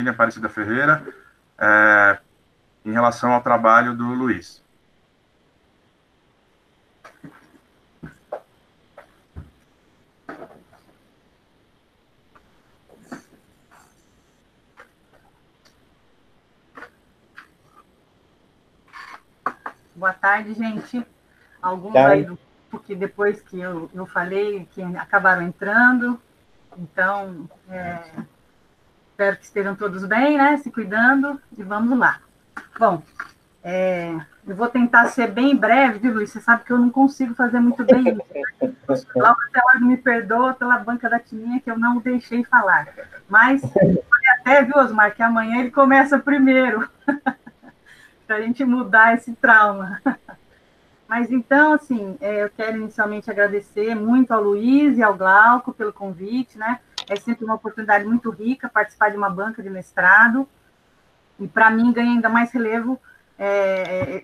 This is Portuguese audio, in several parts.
Aparecida Ferreira, em relação ao trabalho do Luiz. Boa tarde, gente. Alguns aí do grupo que depois que eu falei, que acabaram entrando. Então, espero que estejam todos bem, né? Se cuidando, e vamos lá. Bom, eu vou tentar ser bem breve, viu, Luiz? Você sabe que eu não consigo fazer muito bem isso. Logo até hoje me perdoa pela banca da Tininha que eu não deixei falar. Mas, até, viu, Osmar, que amanhã ele começa primeiro, para a gente mudar esse trauma. Mas então, assim, eu quero inicialmente agradecer muito ao Luiz e ao Glauco pelo convite, né? É sempre uma oportunidade muito rica participar de uma banca de mestrado, e para mim ganha ainda mais relevo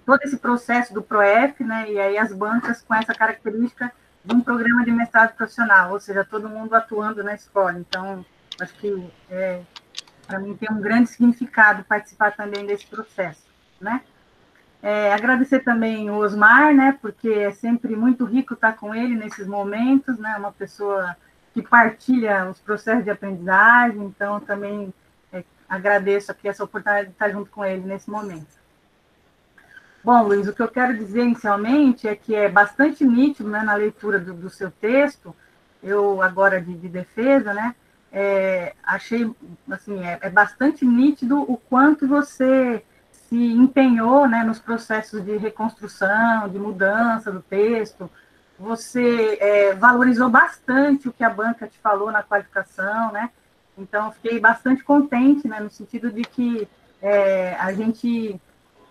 todo esse processo do PROEF, né? E aí as bancas com essa característica de um programa de mestrado profissional, ou seja, todo mundo atuando na escola. Então, acho que para mim tem um grande significado participar também desse processo, né? Agradecer também o Osmar, né, porque é sempre muito rico estar com ele nesses momentos, né, uma pessoa que partilha os processos de aprendizagem, então também agradeço aqui essa oportunidade de estar junto com ele nesse momento. Bom, Luiz, o que eu quero dizer inicialmente é que é bastante nítido, né, na leitura do seu texto, eu agora de defesa, né, achei, assim, bastante nítido o quanto você se empenhou, né, nos processos de reconstrução, de mudança do texto, você valorizou bastante o que a banca te falou na qualificação, né, então fiquei bastante contente, né, no sentido de que a gente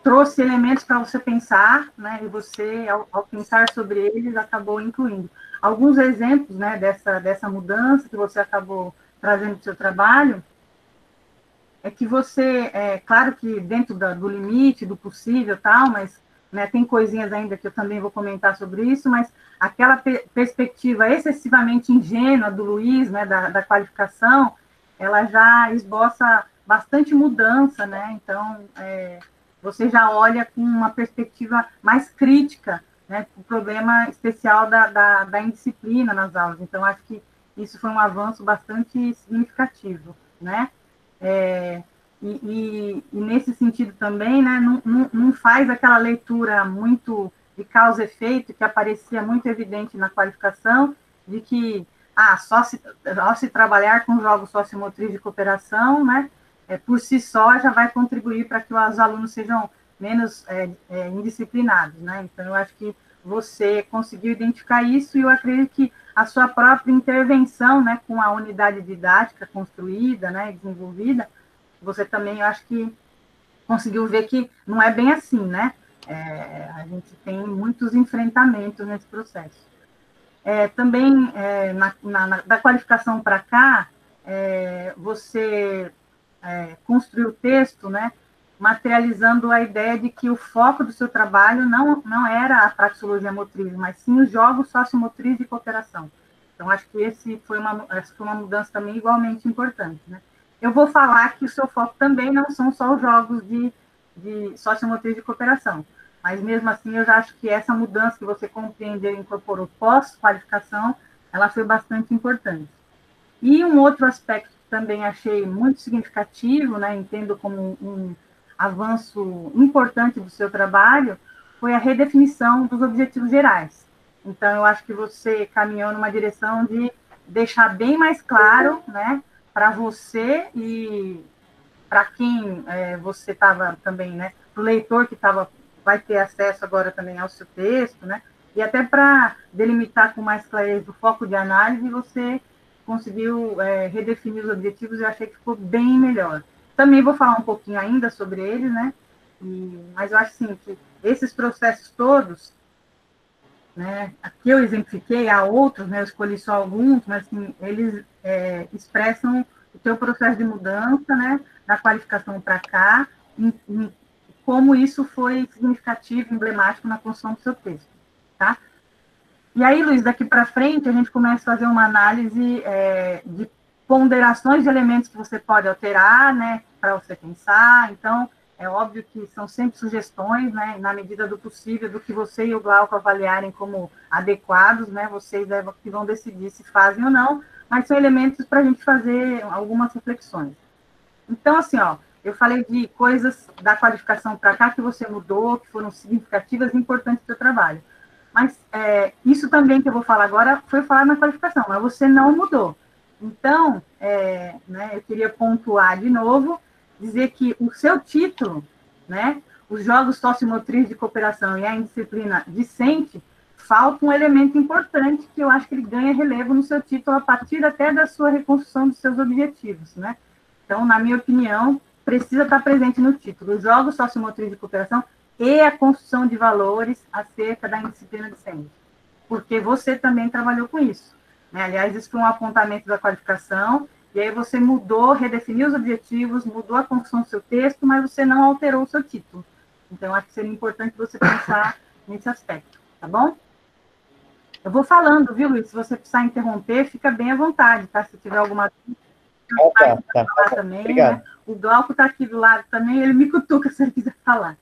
trouxe elementos para você pensar, né, e você, ao pensar sobre eles, acabou incluindo. Alguns exemplos, né, dessa mudança que você acabou trazendo para o seu trabalho, é que você, claro que dentro do limite, do possível, tal, mas né, tem coisinhas ainda que eu também vou comentar sobre isso, mas aquela perspectiva excessivamente ingênua do Luiz, né, da qualificação, ela já esboça bastante mudança, né, então você já olha com uma perspectiva mais crítica, né, o problema especial da indisciplina nas aulas, então acho que isso foi um avanço bastante significativo, né, e nesse sentido também, né, não faz aquela leitura muito de causa e efeito que aparecia muito evidente na qualificação, de que só se trabalhar com jogos sociomotriz de cooperação, né, por si só já vai contribuir para que os alunos sejam menos indisciplinados, né? Então, eu acho que você conseguiu identificar isso e eu acredito que a sua própria intervenção, né, com a unidade didática construída, né, desenvolvida, você também, eu acho que conseguiu ver que não é bem assim, né? A gente tem muitos enfrentamentos nesse processo. Também, da qualificação para cá, você construiu o texto, né, materializando a ideia de que o foco do seu trabalho não era a praxeologia motriz, mas sim os jogos sociomotriz de cooperação. Então, acho que essa foi uma mudança também igualmente importante, né? Eu vou falar que o seu foco também não são só os jogos de sociomotriz de cooperação, mas mesmo assim eu já acho que essa mudança que você compreendeu e incorporou pós-qualificação, ela foi bastante importante. E um outro aspecto que também achei muito significativo, né, entendo como um avanço importante do seu trabalho, foi a redefinição dos objetivos gerais. Então, eu acho que você caminhou numa direção de deixar bem mais claro, né, para você e para quem você estava também, né, para o leitor que vai ter acesso agora também ao seu texto, né, e até para delimitar com mais clareza o foco de análise, você conseguiu redefinir os objetivos, eu achei que ficou bem melhor. Também vou falar um pouquinho ainda sobre eles, né, mas eu acho assim, que esses processos todos, né, aqui eu exemplifiquei, há outros, né, eu escolhi só alguns, mas assim, eles expressam o teu processo de mudança, né, da qualificação para cá, como isso foi significativo, emblemático na construção do seu texto, tá? E aí, Luiz, daqui para frente, a gente começa a fazer uma análise de ponderações de elementos que você pode alterar, né, para você pensar. Então, é óbvio que são sempre sugestões, né, na medida do possível, do que você e o Glauco avaliarem como adequados, né, vocês que vão decidir se fazem ou não, mas são elementos para a gente fazer algumas reflexões. Então, assim, ó, eu falei de coisas da qualificação para cá que você mudou, que foram significativas e importantes para o seu trabalho. Mas isso também que eu vou falar agora foi falar na qualificação, mas você não mudou. Então, né, eu queria pontuar de novo, dizer que o seu título, né, os jogos sociomotriz de cooperação e a indisciplina discente, falta um elemento importante que eu acho que ele ganha relevo no seu título a partir até da sua reconstrução dos seus objetivos, né? Então, na minha opinião, precisa estar presente no título, os jogos sociomotriz de cooperação e a construção de valores acerca da indisciplina discente, porque você também trabalhou com isso, né? Aliás, isso foi um apontamento da qualificação, e aí você mudou, redefiniu os objetivos, mudou a construção do seu texto, mas você não alterou o seu título. Então, acho que seria importante você pensar nesse aspecto, tá bom? Eu vou falando, viu, Luiz? Se você precisar interromper, fica bem à vontade, tá? Se tiver alguma tá. também, Obrigado. né? O Glauco está aqui do lado também, ele me cutuca se ele quiser falar.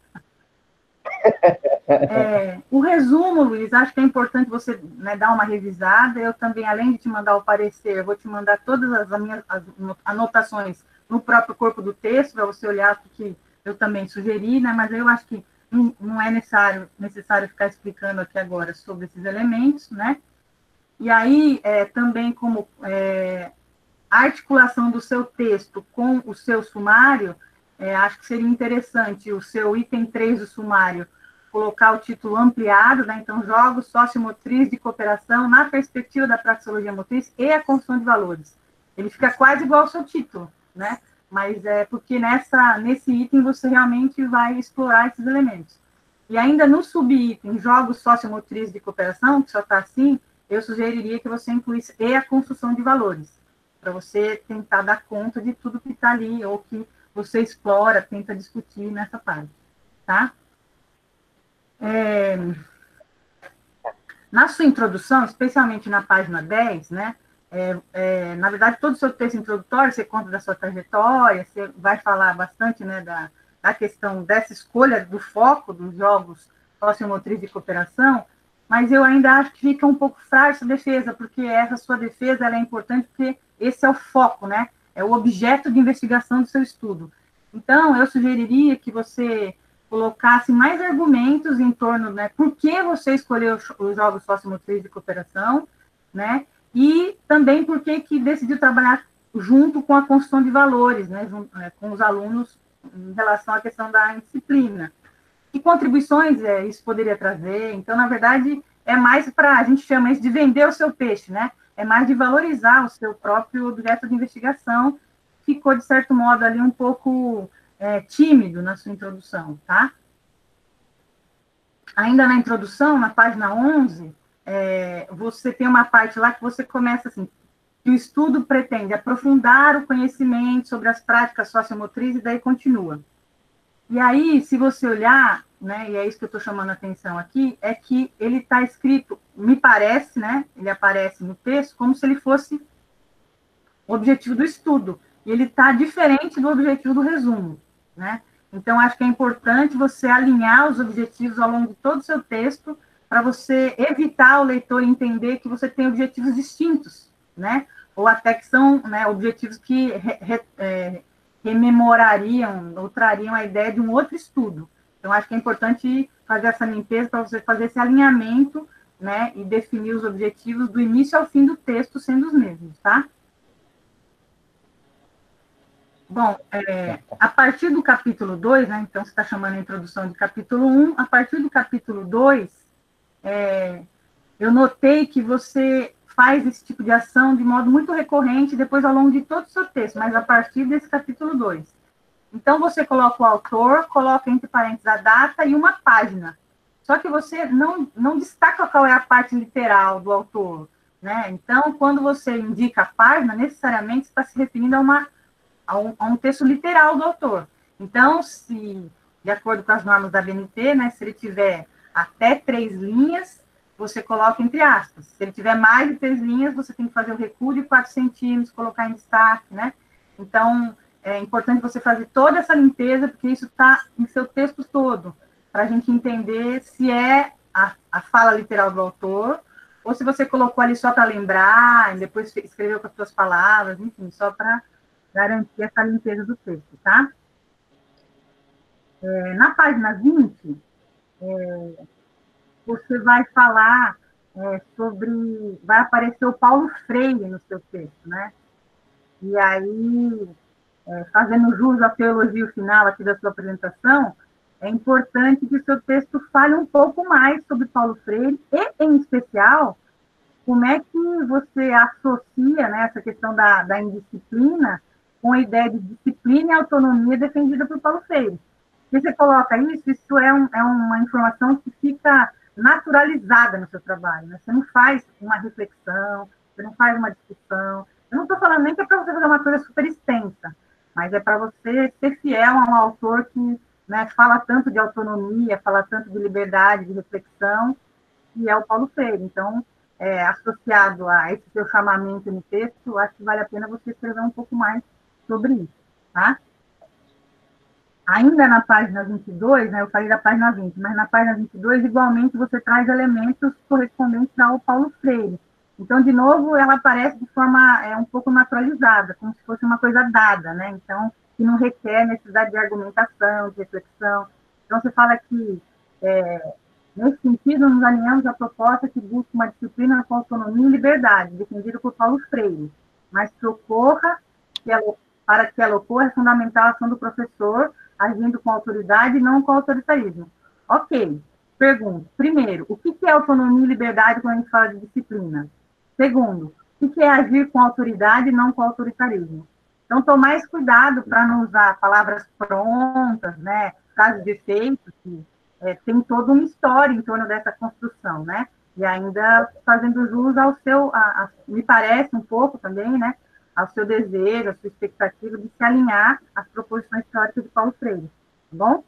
O resumo, Luiz, acho que é importante você, né, dar uma revisada. Eu também, além de te mandar o parecer, eu vou te mandar todas as minhas anotações no próprio corpo do texto, para você olhar o que eu também sugeri, né? Mas eu acho que não é necessário ficar explicando aqui agora sobre esses elementos, né? E aí, também como a articulação do seu texto com o seu sumário, acho que seria interessante o seu item 3 do sumário colocar o título ampliado, né? Então, jogos sociomotriz de cooperação na perspectiva da praxeologia motriz e a construção de valores. Ele fica quase igual ao seu título, né? Mas é porque nesse item você realmente vai explorar esses elementos. E ainda no subitem, jogos sociomotriz de cooperação, que só está assim, eu sugeriria que você incluísse e a construção de valores, para você tentar dar conta de tudo que está ali, ou que você explora, tenta discutir nessa parte, tá? Na sua introdução, especialmente na página 10, né, na verdade, todo o seu texto introdutório, você conta da sua trajetória, você vai falar bastante, né, da questão dessa escolha do foco dos jogos sociomotriz de cooperação, mas eu ainda acho que fica um pouco frágil essa defesa, porque essa sua defesa ela é importante porque esse é o foco, né, é o objeto de investigação do seu estudo. Então, eu sugeriria que você colocasse mais argumentos em torno, né, por que você escolheu os jogos sociomotriz de cooperação, né, e também por que decidiu trabalhar junto com a construção de valores, né, com os alunos em relação à questão da disciplina. Que contribuições isso poderia trazer? Então, na verdade, é mais para, a gente chama isso de vender o seu peixe, né, é mais de valorizar o seu próprio objeto de investigação, ficou, de certo modo, ali um pouco tímido na sua introdução, tá? Ainda na introdução, na página 11, você tem uma parte lá que você começa assim, que o estudo pretende aprofundar o conhecimento sobre as práticas sociomotrizes e daí continua. E aí, se você olhar, né, e é isso que eu estou chamando a atenção aqui, é que ele está escrito, me parece, né, ele aparece no texto como se ele fosse o objetivo do estudo, e ele está diferente do objetivo do resumo, né? Então, acho que é importante você alinhar os objetivos ao longo de todo o seu texto, para você evitar o leitor entender que você tem objetivos distintos, né? Ou até que são, né, objetivos que rememorariam ou trariam a ideia de um outro estudo. Então, acho que é importante fazer essa limpeza para você fazer esse alinhamento, né, e definir os objetivos do início ao fim do texto sendo os mesmos, tá? Bom, a partir do capítulo 2, né, então você está chamando a introdução de capítulo 1, a partir do capítulo 2, eu notei que você faz esse tipo de ação de modo muito recorrente depois ao longo de todo o seu texto, mas a partir desse capítulo 2. Então, você coloca o autor, coloca entre parênteses a data e uma página. Só que você não destaca qual é a parte literal do autor, né? Então, quando você indica a página, necessariamente está se referindo a um texto literal do autor. Então, se, de acordo com as normas da BNT, né, se ele tiver até 3 linhas, você coloca entre aspas. Se ele tiver mais de 3 linhas, você tem que fazer o recuo de 4 centímetros, colocar em destaque, né? Então, é importante você fazer toda essa limpeza, porque isso está em seu texto todo, para a gente entender se é a fala literal do autor, ou se você colocou ali só para lembrar, e depois escreveu com as suas palavras, enfim, só para garantir essa limpeza do texto, tá? Na página 20, você vai falar sobre... Vai aparecer o Paulo Freire no seu texto, né? E aí, fazendo jus ao seu elogio final aqui da sua apresentação, é importante que o seu texto fale um pouco mais sobre Paulo Freire e, em especial, como é que você associa, né, essa questão da indisciplina com a ideia de disciplina e autonomia defendida por Paulo Freire. Se você coloca isso, isso é uma informação que fica naturalizada no seu trabalho. Né? Você não faz uma reflexão, você não faz uma discussão. Eu não estou falando nem que é para você fazer uma coisa super extensa, mas é para você ser fiel a um autor que, né, fala tanto de autonomia, fala tanto de liberdade, de reflexão, que é o Paulo Freire. Então, associado a esse seu chamamento no texto, acho que vale a pena você escrever um pouco mais sobre isso, tá? Ainda na página 22, né, eu falei da página 20, mas na página 22, igualmente, você traz elementos correspondentes ao Paulo Freire. Então, de novo, ela aparece de forma um pouco naturalizada, como se fosse uma coisa dada, né? Então, que não requer necessidade de argumentação, de reflexão. Então, você fala que, nesse sentido, nos alinhamos à proposta que busca uma disciplina com autonomia e liberdade, defendida por Paulo Freire, mas que ocorra, para que ela ocorra, é fundamental a ação do professor, agindo com autoridade e não com autoritarismo. Ok. Pergunto. Primeiro, o que é autonomia e liberdade quando a gente fala de disciplina? Segundo, o que é agir com autoridade e não com autoritarismo? Então, tomar mais cuidado para não usar palavras prontas, né, frases de efeito, que tem toda uma história em torno dessa construção, né? E ainda fazendo jus ao seu, me parece um pouco também, né, ao seu desejo, à sua expectativa de se alinhar às proposições teóricas de Paulo Freire, tá bom?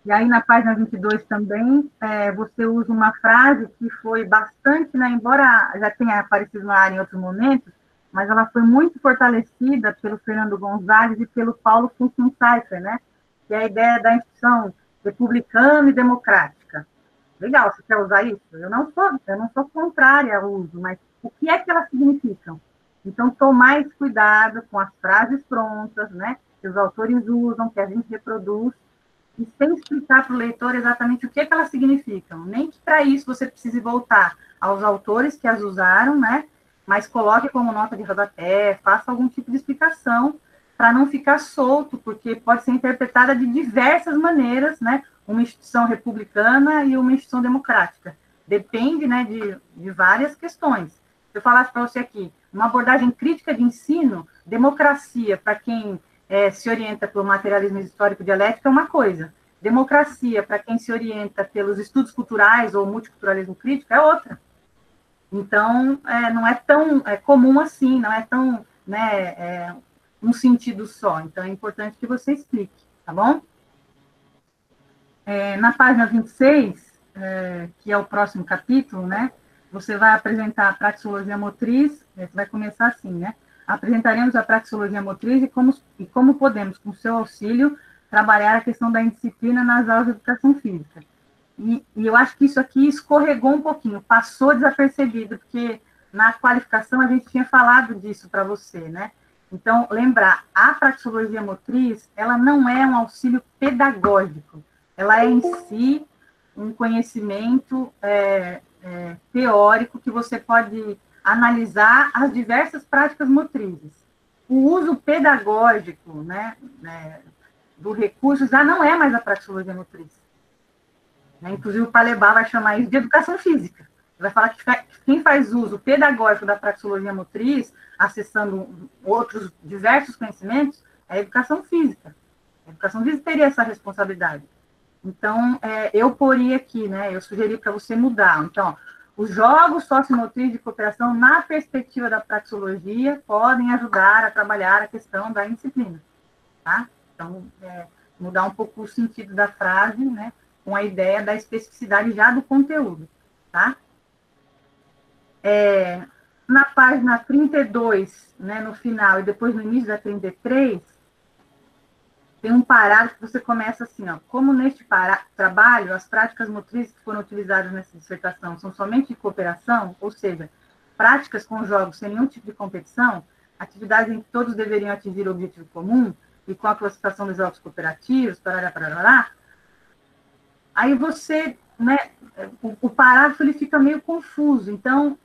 E aí, na página 22 também, você usa uma frase que foi bastante, né, embora já tenha aparecido na área em outros momentos, mas ela foi muito fortalecida pelo Fernando Gonzalez e pelo Paulo Funkensaiffer, né, que é a ideia da instituição republicana e democrática. Legal, você quer usar isso? Eu não sou contrária ao uso, mas o que é que elas significam? Então, tomar mais cuidado com as frases prontas, né, que os autores usam, que a gente reproduz, e sem explicar para o leitor exatamente o que elas significam. Nem que para isso você precise voltar aos autores que as usaram, né, mas coloque como nota de rodapé, faça algum tipo de explicação para não ficar solto, porque pode ser interpretada de diversas maneiras, né, uma instituição republicana e uma instituição democrática. Depende, né, de várias questões. Se eu falasse para você aqui, uma abordagem crítica de ensino, democracia, para quem se orienta pelo materialismo histórico dialético, é uma coisa. Democracia, para quem se orienta pelos estudos culturais ou multiculturalismo crítico, é outra. Então, não é tão comum assim, não é tão, né, um sentido só. Então, é importante que você explique, tá bom? Na página 26, que é o próximo capítulo, né, você vai apresentar a praxeologia motriz, vai começar assim, né? Apresentaremos a praxeologia motriz e como podemos, com seu auxílio, trabalhar a questão da indisciplina nas aulas de educação física. E eu acho que isso aqui escorregou um pouquinho, passou desapercebido, porque na qualificação a gente tinha falado disso para você, né? Então, lembrar, a praxeologia motriz, ela não é um auxílio pedagógico, ela é em si um conhecimento teórico que você pode analisar as diversas práticas motrizes. O uso pedagógico, né, do recurso já não é mais a praxeologia motriz. Né? Inclusive, o Palebá vai chamar isso de educação física. Ele vai falar que quem faz uso pedagógico da praxeologia motriz, acessando outros diversos conhecimentos, é a educação física. A educação física teria essa responsabilidade. Então, eu poria aqui, né, eu sugeri para você mudar. Então, os jogos sociomotrizes de cooperação, na perspectiva da praxeologia, podem ajudar a trabalhar a questão da indisciplina. Tá? Então, mudar um pouco o sentido da frase, né, com a ideia da especificidade já do conteúdo. Tá? na página 32, né, no final, e depois no início da 33, tem um parágrafo que você começa assim, ó, como neste trabalho, as práticas motrizes que foram utilizadas nessa dissertação são somente de cooperação, ou seja, práticas com jogos sem nenhum tipo de competição, atividades em que todos deveriam atingir o objetivo comum, e com a classificação dos jogos cooperativos, parará, aí você, né, o parágrafo ele fica meio confuso. Então,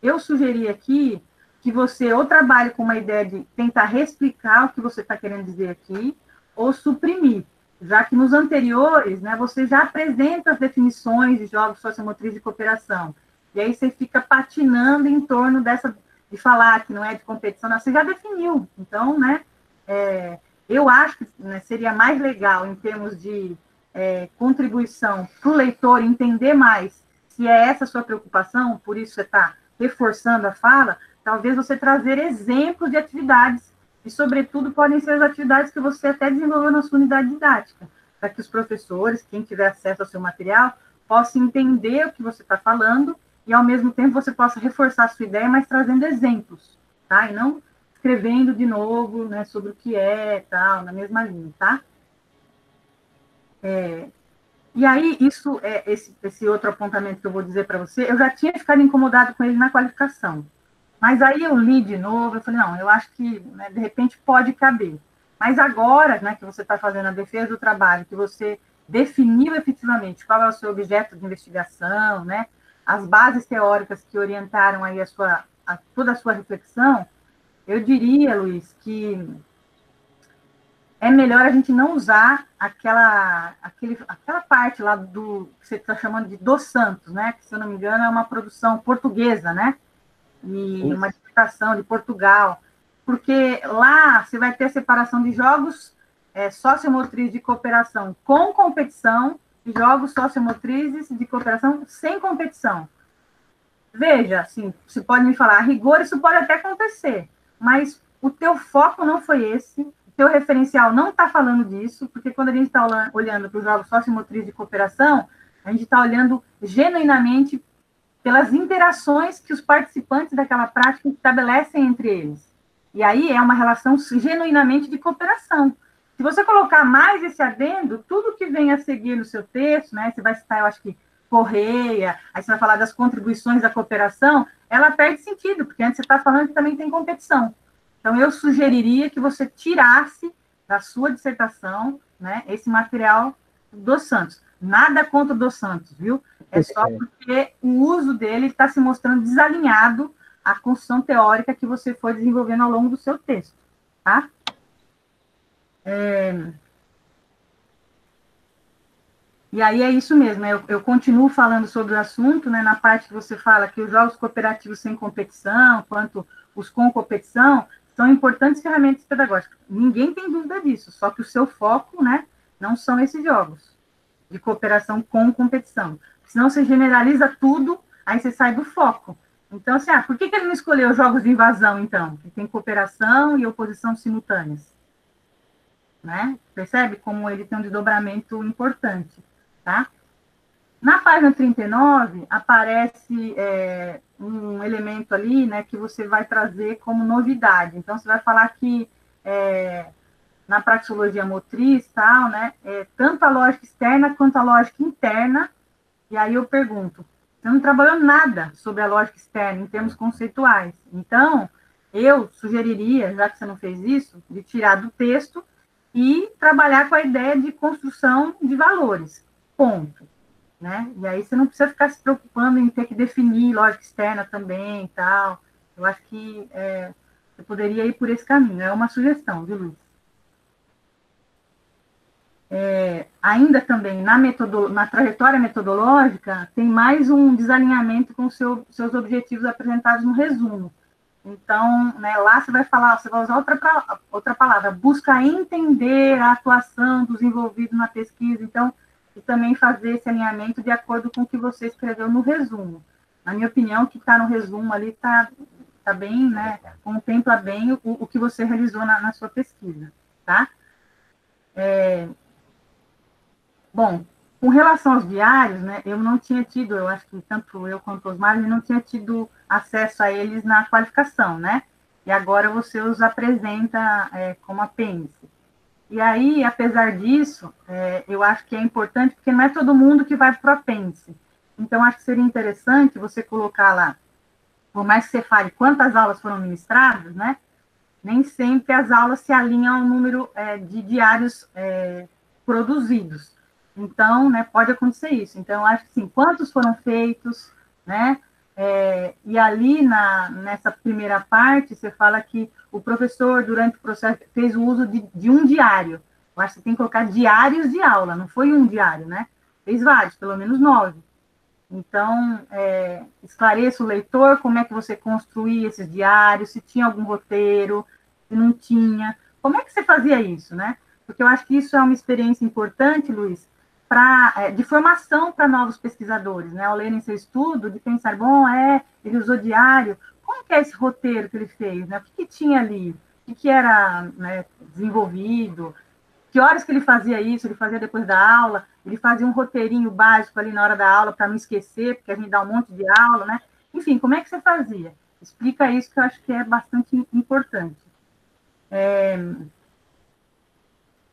eu sugeri aqui que você ou trabalhe com uma ideia de tentar reexplicar o que você está querendo dizer aqui, ou suprimir, já que nos anteriores, né, você já apresenta as definições de jogos sociomotriz de cooperação, e aí você fica patinando em torno dessa, de falar que não é de competição, não, você já definiu. Então, né, eu acho que, né, seria mais legal em termos de contribuição para o leitor entender mais se é essa a sua preocupação, por isso você está reforçando a fala, talvez você trazer exemplos de atividades, e, sobretudo, podem ser as atividades que você até desenvolveu na sua unidade didática, para que os professores, quem tiver acesso ao seu material, possam entender o que você está falando e, ao mesmo tempo, você possa reforçar a sua ideia, mas trazendo exemplos, tá? E não escrevendo de novo, né, sobre o que é, tal, na mesma linha, tá? E aí, isso, esse outro apontamento que eu vou dizer para você, eu já tinha ficado incomodado com ele na qualificação. Mas aí eu li de novo, eu falei, não, eu acho que, né, de repente, pode caber. Mas agora, né, que você está fazendo a defesa do trabalho, que você definiu efetivamente qual é o seu objeto de investigação, né, as bases teóricas que orientaram aí toda a sua reflexão, eu diria, Luiz, que é melhor a gente não usar aquela parte lá do que você está chamando de Dos Santos, né, que, se eu não me engano, é uma produção portuguesa, né, e uma dissertação de Portugal, porque lá você vai ter a separação de jogos sociomotrizes de cooperação com competição e jogos sociomotrizes de cooperação sem competição. Veja, assim, você pode me falar, a rigor isso pode até acontecer, mas o teu foco não foi esse, o teu referencial não está falando disso, porque quando a gente está olhando para os jogos sociomotrizes de cooperação, a gente está olhando genuinamente pelas interações que os participantes daquela prática estabelecem entre eles. E aí é uma relação genuinamente de cooperação. Se você colocar mais esse adendo, tudo que vem a seguir no seu texto, né, você vai citar, eu acho que Correia, aí você vai falar das contribuições da cooperação, ela perde sentido, porque antes você está falando que também tem competição. Então, eu sugeriria que você tirasse da sua dissertação, né, esse material dos Santos. Nada contra o Dos Santos, viu? É só porque o uso dele está se mostrando desalinhado à construção teórica que você foi desenvolvendo ao longo do seu texto, tá? E aí é isso mesmo, né? Eu continuo falando sobre o assunto, né, na parte que você fala que os jogos cooperativos sem competição, quanto os com competição, são importantes ferramentas pedagógicas. Ninguém tem dúvida disso, só que o seu foco, né, não são esses jogos de cooperação com competição. Senão você generaliza tudo, aí você sai do foco. Então, assim, por que ele não escolheu jogos de invasão, então? Que tem cooperação e oposição simultâneas. Né? Percebe como ele tem um desdobramento importante, tá? Na página 39, aparece um elemento ali, né, que você vai trazer como novidade. Então, você vai falar que na praxeologia motriz, tal, né, tanto a lógica externa quanto a lógica interna. E aí eu pergunto, você não trabalhou nada sobre a lógica externa em termos conceituais. Então, eu sugeriria, já que você não fez isso, de tirar do texto e trabalhar com a ideia de construção de valores. Ponto. Né? E aí você não precisa ficar se preocupando em ter que definir lógica externa também e tal. Eu acho que você poderia ir por esse caminho. É uma sugestão, viu, Luiz? Ainda também, na trajetória metodológica, tem mais um desalinhamento com seus objetivos apresentados no resumo. Então, né, lá você vai falar, você vai usar outra palavra, busca entender a atuação dos envolvidos na pesquisa, então, e também fazer esse alinhamento de acordo com o que você escreveu no resumo. Na minha opinião, o que está no resumo ali está bem, né, contempla bem o que você realizou na sua pesquisa, tá? Bom, Com relação aos diários, né, eu não tinha tido, eu acho que tanto eu quanto os Osmar, não tinha tido acesso a eles na qualificação, né? E agora você os apresenta como apêndice. E aí, apesar disso, eu acho que é importante, porque não é todo mundo que vai para o apêndice. Então, acho que seria interessante você colocar lá, por mais que você fale quantas aulas foram ministradas, né? Nem sempre as aulas se alinham ao número de diários produzidos. Então, né, pode acontecer isso. Então, acho que sim, quantos foram feitos, né? E ali, nessa primeira parte, você fala que o professor, durante o processo, fez o uso de um diário. Eu acho que você tem que colocar diários de aula, não foi um diário, né? Fez vários, pelo menos 9. Então, esclareça o leitor como é que você construía esses diários, se tinha algum roteiro, se não tinha. Como é que você fazia isso, né? Porque eu acho que isso é uma experiência importante, Luiz, de formação para novos pesquisadores, né? Ao lerem seu estudo, de pensar, bom, ele usou diário, como que é esse roteiro que ele fez, né? O que tinha ali? O que era, né, desenvolvido? Que horas que ele fazia isso? Ele fazia depois da aula? Ele fazia um roteirinho básico ali na hora da aula para não esquecer, porque a gente dá um monte de aula, né? Enfim, como é que você fazia? Explica isso, que eu acho que é bastante importante.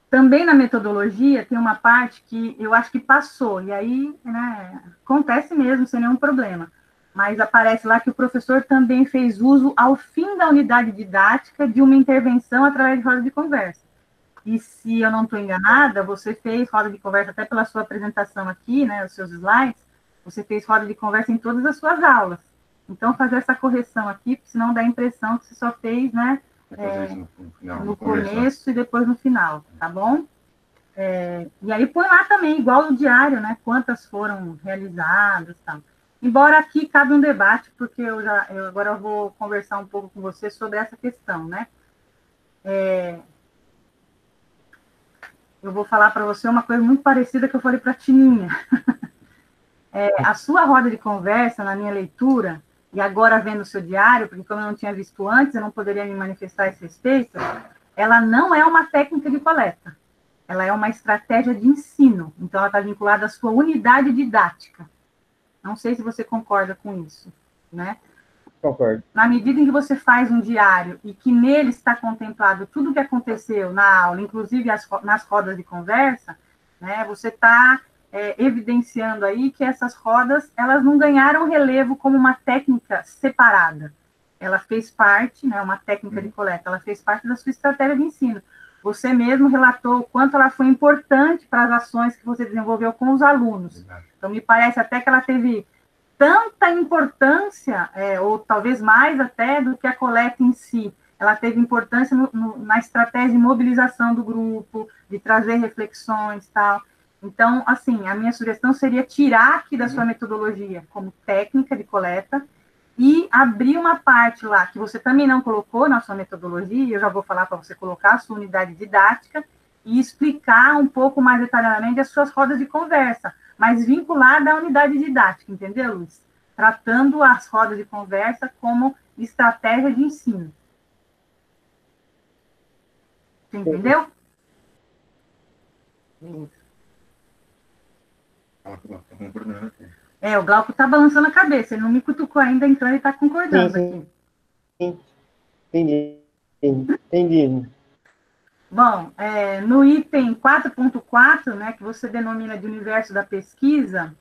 Também na metodologia tem uma parte que eu acho que passou, e aí, né, acontece mesmo, sem nenhum problema. Mas aparece lá que o professor também fez uso, ao fim da unidade didática, de uma intervenção através de roda de conversa. E se eu não estou enganada, você fez roda de conversa, até pela sua apresentação aqui, né, os seus slides, você fez roda de conversa em todas as suas aulas. Então, fazer essa correção aqui, porque senão dá a impressão que você só fez, né, no começo e depois no final, tá bom? E aí põe lá também, igual no diário, né, quantas foram realizadas, tá? Embora aqui cabe um debate, porque agora eu vou conversar um pouco com você sobre essa questão, né? Eu vou falar para você uma coisa muito parecida que eu falei para a Tininha. A sua roda de conversa, na minha leitura, e agora vendo o seu diário, porque como eu não tinha visto antes, eu não poderia me manifestar a esse respeito, ela não é uma técnica de coleta. Ela é uma estratégia de ensino. Então, ela está vinculada à sua unidade didática. Não sei se você concorda com isso, né? Concordo. Na medida em que você faz um diário e que nele está contemplado tudo o que aconteceu na aula, inclusive nas rodas de conversa, né, você está evidenciando aí que essas rodas, elas não ganharam relevo como uma técnica separada. Ela fez parte, né, uma técnica de coleta, ela fez parte da sua estratégia de ensino. Você mesmo relatou o quanto ela foi importante para as ações que você desenvolveu com os alunos. Então, me parece até que ela teve tanta importância, ou talvez mais até, do que a coleta em si. Ela teve importância na estratégia de mobilização do grupo, de trazer reflexões e tal. Então, assim, a minha sugestão seria tirar aqui da sua metodologia como técnica de coleta e abrir uma parte lá que você também não colocou na sua metodologia, e eu já vou falar para você colocar a sua unidade didática e explicar um pouco mais detalhadamente as suas rodas de conversa, mas vinculada à unidade didática, entendeu, Luiz? Tratando as rodas de conversa como estratégia de ensino. Você entendeu? O Glauco está balançando a cabeça, ele não me cutucou ainda, então ele está concordando aqui. Sim, entendi. Bom, no item 4.4, né, que você denomina de universo da pesquisa,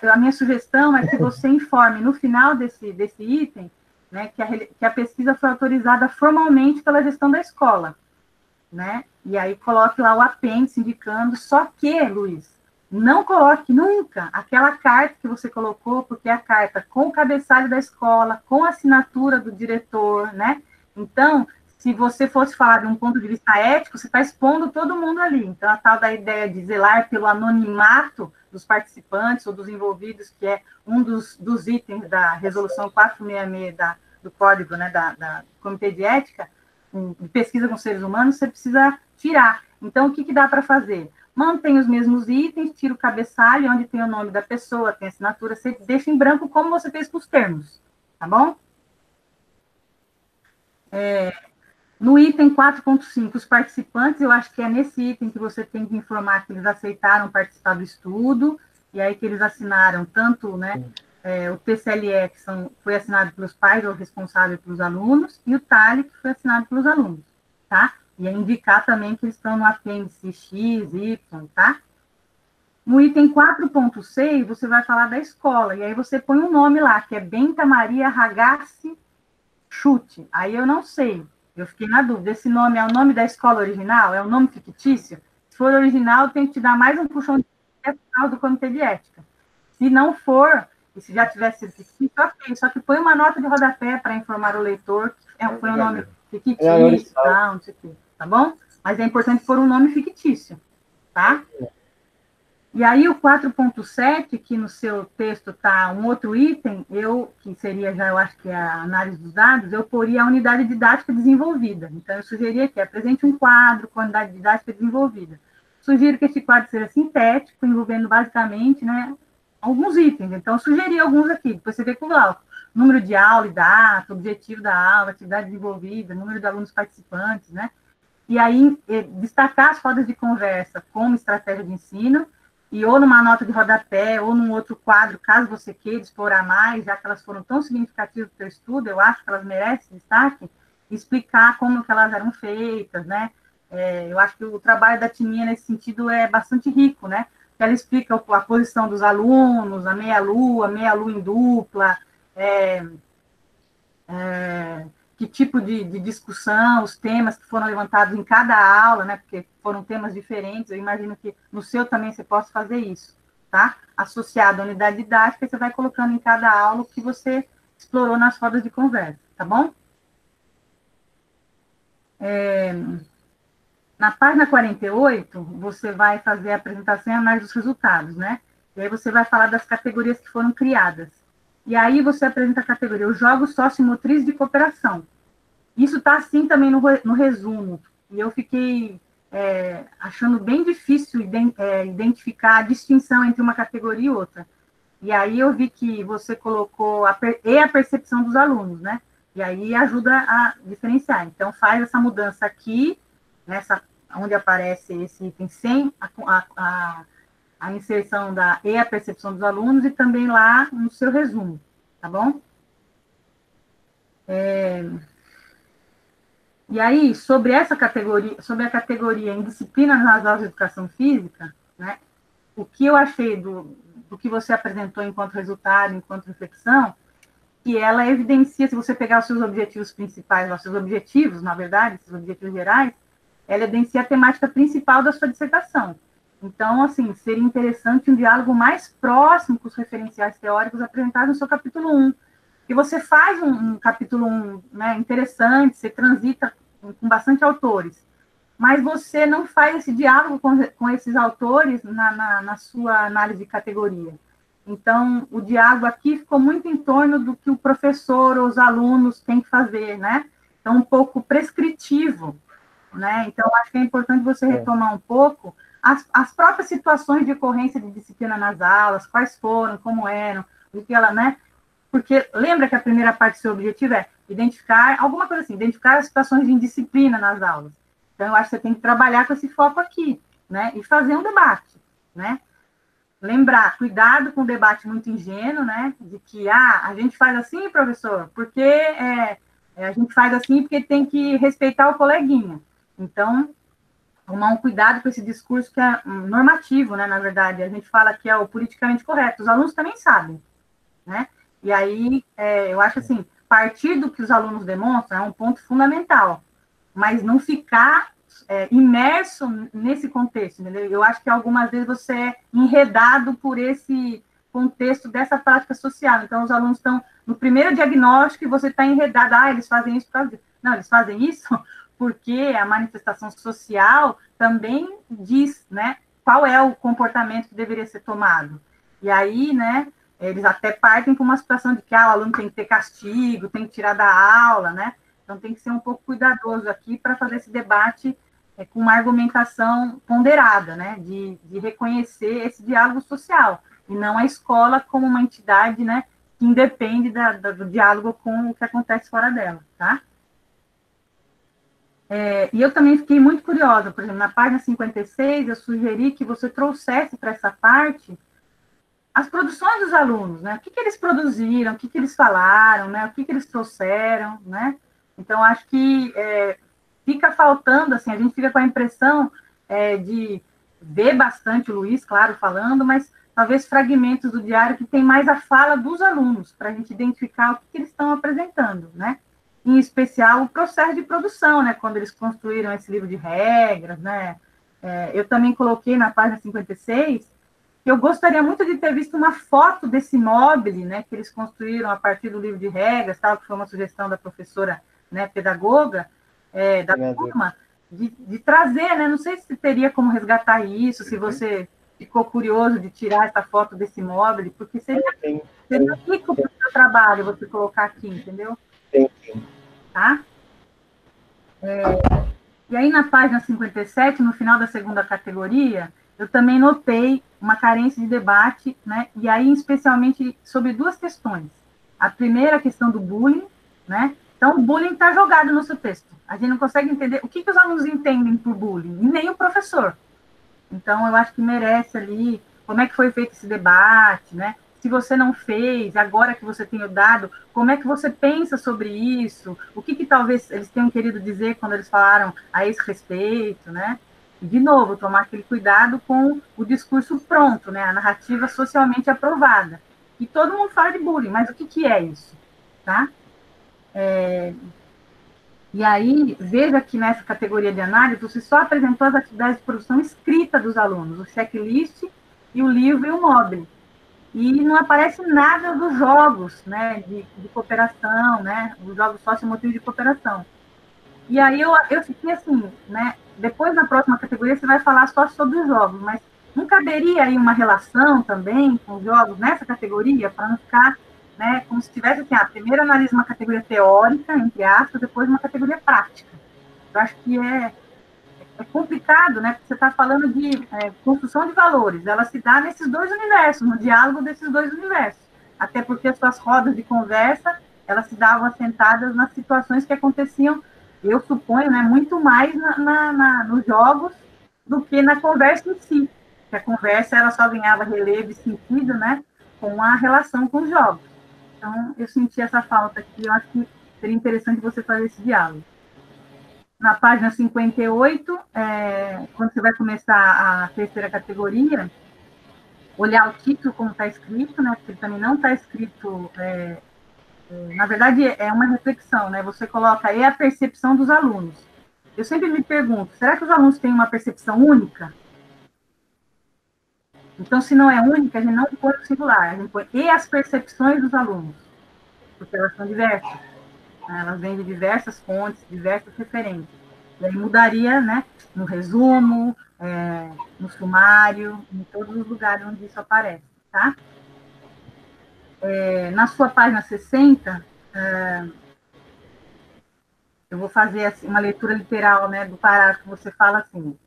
a minha sugestão é que você informe no final desse item, né, que a pesquisa foi autorizada formalmente pela gestão da escola, né? E aí coloque lá o apêndice indicando, só que, Luiz, não coloque nunca aquela carta que você colocou, porque é a carta com o cabeçalho da escola, com a assinatura do diretor, né? Então, se você fosse falar de um ponto de vista ético, você está expondo todo mundo ali. Então, a tal da ideia de zelar pelo anonimato dos participantes ou dos envolvidos, que é um dos itens da resolução 466 do Código, né, do Comitê de Ética, de pesquisa com seres humanos, você precisa tirar. Então, o que dá para fazer? Mantém os mesmos itens, tira o cabeçalho, onde tem o nome da pessoa, tem a assinatura, você deixa em branco como você fez com os termos, tá bom? No item 4.5, os participantes, eu acho que é nesse item que você tem que informar que eles aceitaram participar do estudo, e aí que eles assinaram tanto, né, o TCLE, que foi assinado pelos pais ou responsável pelos alunos, e o TALE, que foi assinado pelos alunos, tá? E é indicar também que eles estão no apêndice X, Y, tá? No item 4.6, você vai falar da escola, e aí você põe um nome lá, que é Benta Maria Ragazzi Chute. Aí eu não sei, eu fiquei na dúvida, esse nome é o nome da escola original? É um nome fictício? Se for original, tem que te dar mais um puxão de final do comitê de ética. Se não for, e se já tivesse sido fictício, ok, só que põe uma nota de rodapé para informar o leitor que foi um nome fictício, tá, não sei o quê, tá bom? Mas é importante pôr um nome fictício, tá? E aí o 4.7, que no seu texto está um outro item, que seria já, eu acho que é a análise dos dados, eu poria a unidade didática desenvolvida. Então, eu sugeria que apresente um quadro com a unidade didática desenvolvida. Sugiro que esse quadro seja sintético, envolvendo basicamente, né, alguns itens. Então, eu sugeri alguns aqui, depois você vê com o Glauco. Número de aula e data, objetivo da aula, atividade desenvolvida, número de alunos participantes, né? E aí, destacar as rodas de conversa como estratégia de ensino, e ou numa nota de rodapé, ou num outro quadro, caso você queira explorar mais, já que elas foram tão significativas para o teu estudo, eu acho que elas merecem destaque, explicar como que elas eram feitas, né? Eu acho que o trabalho da Tininha, nesse sentido, é bastante rico, né? Ela explica a posição dos alunos, a meia-lua em dupla, que tipo de discussão, os temas que foram levantados em cada aula, né? Porque foram temas diferentes. Eu imagino que no seu também você possa fazer isso, tá? Associado à unidade didática, você vai colocando em cada aula o que você explorou nas rodas de conversa, tá bom? Na página 48, você vai fazer a apresentação e análise dos resultados, né? E aí você vai falar das categorias que foram criadas. E aí você apresenta a categoria, os jogos sociomotriz de cooperação. Isso está assim também no resumo. E eu fiquei achando bem difícil identificar a distinção entre uma categoria e outra. E aí eu vi que você colocou a percepção dos alunos, né? E aí ajuda a diferenciar. Então, faz essa mudança aqui, onde aparece esse item sem a inserção da a percepção dos alunos, e também lá no seu resumo, tá bom? E aí, sobre a categoria em disciplina nas aulas de educação física, né, o que eu achei do que você apresentou enquanto resultado, enquanto reflexão, que ela evidencia, se você pegar os seus objetivos principais, os seus objetivos, na verdade, os objetivos gerais, ela evidencia a temática principal da sua dissertação. Então, assim, seria interessante um diálogo mais próximo com os referenciais teóricos apresentados no seu capítulo 1, que você faz um capítulo 1, né, interessante, você transita com bastante autores, mas você não faz esse diálogo com esses autores na sua análise de categoria. Então, o diálogo aqui ficou muito em torno do que o professor ou os alunos têm que fazer, né? Então, um pouco prescritivo, né? Então, acho que é importante você retomar um pouco as próprias situações de ocorrência de disciplina nas aulas, quais foram, como eram, o que ela, né? Porque lembra que a primeira parte do seu objetivo é identificar, alguma coisa assim, identificar as situações de indisciplina nas aulas. Então, eu acho que você tem que trabalhar com esse foco aqui, né? E fazer um debate, né? Lembrar, cuidado com o debate muito ingênuo, né? De que, a gente faz assim, professor, porque a gente faz assim porque tem que respeitar o coleguinha. Então, tomar um cuidado com esse discurso que é normativo, né? Na verdade, a gente fala que é o politicamente correto. Os alunos também sabem, né? E aí, eu acho assim, partir do que os alunos demonstram é um ponto fundamental, mas não ficar imerso nesse contexto, entendeu? Eu acho que algumas vezes você é enredado por esse contexto dessa prática social. Então, os alunos estão no primeiro diagnóstico e você está enredado. Eles fazem isso por causa disso. Não, eles fazem isso porque a manifestação social também diz, né, qual é o comportamento que deveria ser tomado. E aí, né, eles até partem com uma situação de que o aluno tem que ter castigo, tem que tirar da aula, né? Então, tem que ser um pouco cuidadoso aqui para fazer esse debate com uma argumentação ponderada, né? De reconhecer esse diálogo social, e não a escola como uma entidade, né, que independe do diálogo com o que acontece fora dela, tá? E eu também fiquei muito curiosa, por exemplo, na página 56, eu sugeri que você trouxesse para essa parte as produções dos alunos, né? O que eles produziram, o que eles falaram, né? O que eles trouxeram, né? Então, acho que fica faltando, assim, a gente fica com a impressão de ver bastante o Luiz, claro, falando, mas talvez fragmentos do diário que tem mais a fala dos alunos, para a gente identificar o que eles estão apresentando, né? Em especial o processo de produção, né? Quando eles construíram esse livro de regras, né? Eu também coloquei na página 56 que eu gostaria muito de ter visto uma foto desse mobile, né? Que eles construíram a partir do livro de regras, tal, que foi uma sugestão da professora, né, pedagoga, da turma, de trazer, né? Não sei se teria como resgatar isso, se você ficou curioso de tirar essa foto desse mobile, porque seria rico para o seu trabalho você colocar aqui, entendeu? Sim. Tá? E aí, na página 57, no final da segunda categoria, eu também notei uma carência de debate, né? E aí, especialmente, sobre duas questões. A primeira, a questão do bullying, né? Então, o bullying está jogado no seu texto. A gente não consegue entender o que os alunos entendem por bullying, e nem o professor. Então, eu acho que merece ali, como é que foi feito esse debate, né? Se você não fez, agora que você tem o dado, como é que você pensa sobre isso? O que talvez eles tenham querido dizer quando eles falaram a esse respeito, né? E, de novo, tomar aquele cuidado com o discurso pronto, né? A narrativa socialmente aprovada. E todo mundo fala de bullying, mas o que é isso? Tá? E aí, veja que nessa categoria de análise, você só apresentou as atividades de produção escrita dos alunos, o checklist e o livro e o módulo. E não aparece nada dos jogos, né, de cooperação, né, os jogos sociomotivos de cooperação. E aí eu fiquei assim, né, depois na próxima categoria você vai falar só sobre os jogos, mas não caberia aí uma relação também com os jogos nessa categoria, para não ficar, né, como se tivesse assim, primeiro analisa uma categoria teórica, entre aspas, depois uma categoria prática. Eu acho que é complicado, né, porque você está falando de construção de valores, ela se dá nesses dois universos, no diálogo desses dois universos, até porque as suas rodas de conversa, elas se davam assentadas nas situações que aconteciam, eu suponho, né, muito mais nos jogos do que na conversa em si, que a conversa ela só ganhava relevo e sentido, né, com a relação com os jogos. Então, eu senti essa falta aqui, eu acho que seria interessante você fazer esse diálogo. Na página 58, quando você vai começar a terceira categoria, olhar o título como está escrito, né? Porque ele também não está escrito. Na verdade, é uma reflexão, né? Você coloca aí a percepção dos alunos. Eu sempre me pergunto, será que os alunos têm uma percepção única? Então, se não é única, a gente não põe o singular, a gente põe e as percepções dos alunos, porque elas são diversas. Né? Elas vêm de diversas fontes, diversas referências. E aí mudaria, né, no resumo, no sumário, em todos os lugares onde isso aparece, tá? Na sua página 60, eu vou fazer assim, uma leitura literal, né, do parágrafo que você fala assim,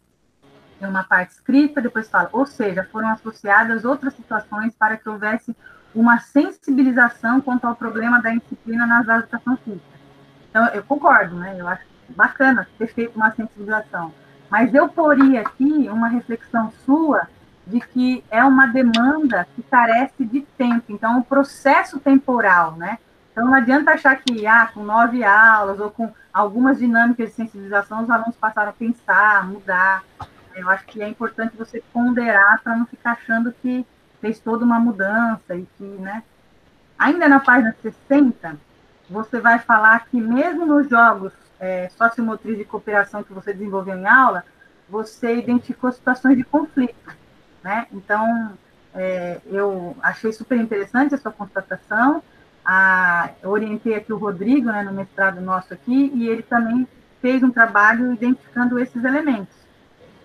tem uma parte escrita, depois fala, ou seja, foram associadas outras situações para que houvesse uma sensibilização quanto ao problema da indisciplina nas aulas de educação física. Então, eu concordo, né, eu acho bacana ter feito uma sensibilização, mas eu poria aqui uma reflexão sua de que é uma demanda que carece de tempo, então, um processo temporal, né? Então, não adianta achar que, com 9 aulas ou com algumas dinâmicas de sensibilização, os alunos passaram a pensar, mudar. Eu acho que é importante você ponderar para não ficar achando que fez toda uma mudança e que, né? Ainda na página 60, você vai falar que mesmo nos jogos sociomotriz de cooperação que você desenvolveu em aula, você identificou situações de conflito, né? Então, eu achei super interessante a sua constatação, eu orientei aqui o Rodrigo, né, no mestrado nosso aqui, e ele também fez um trabalho identificando esses elementos.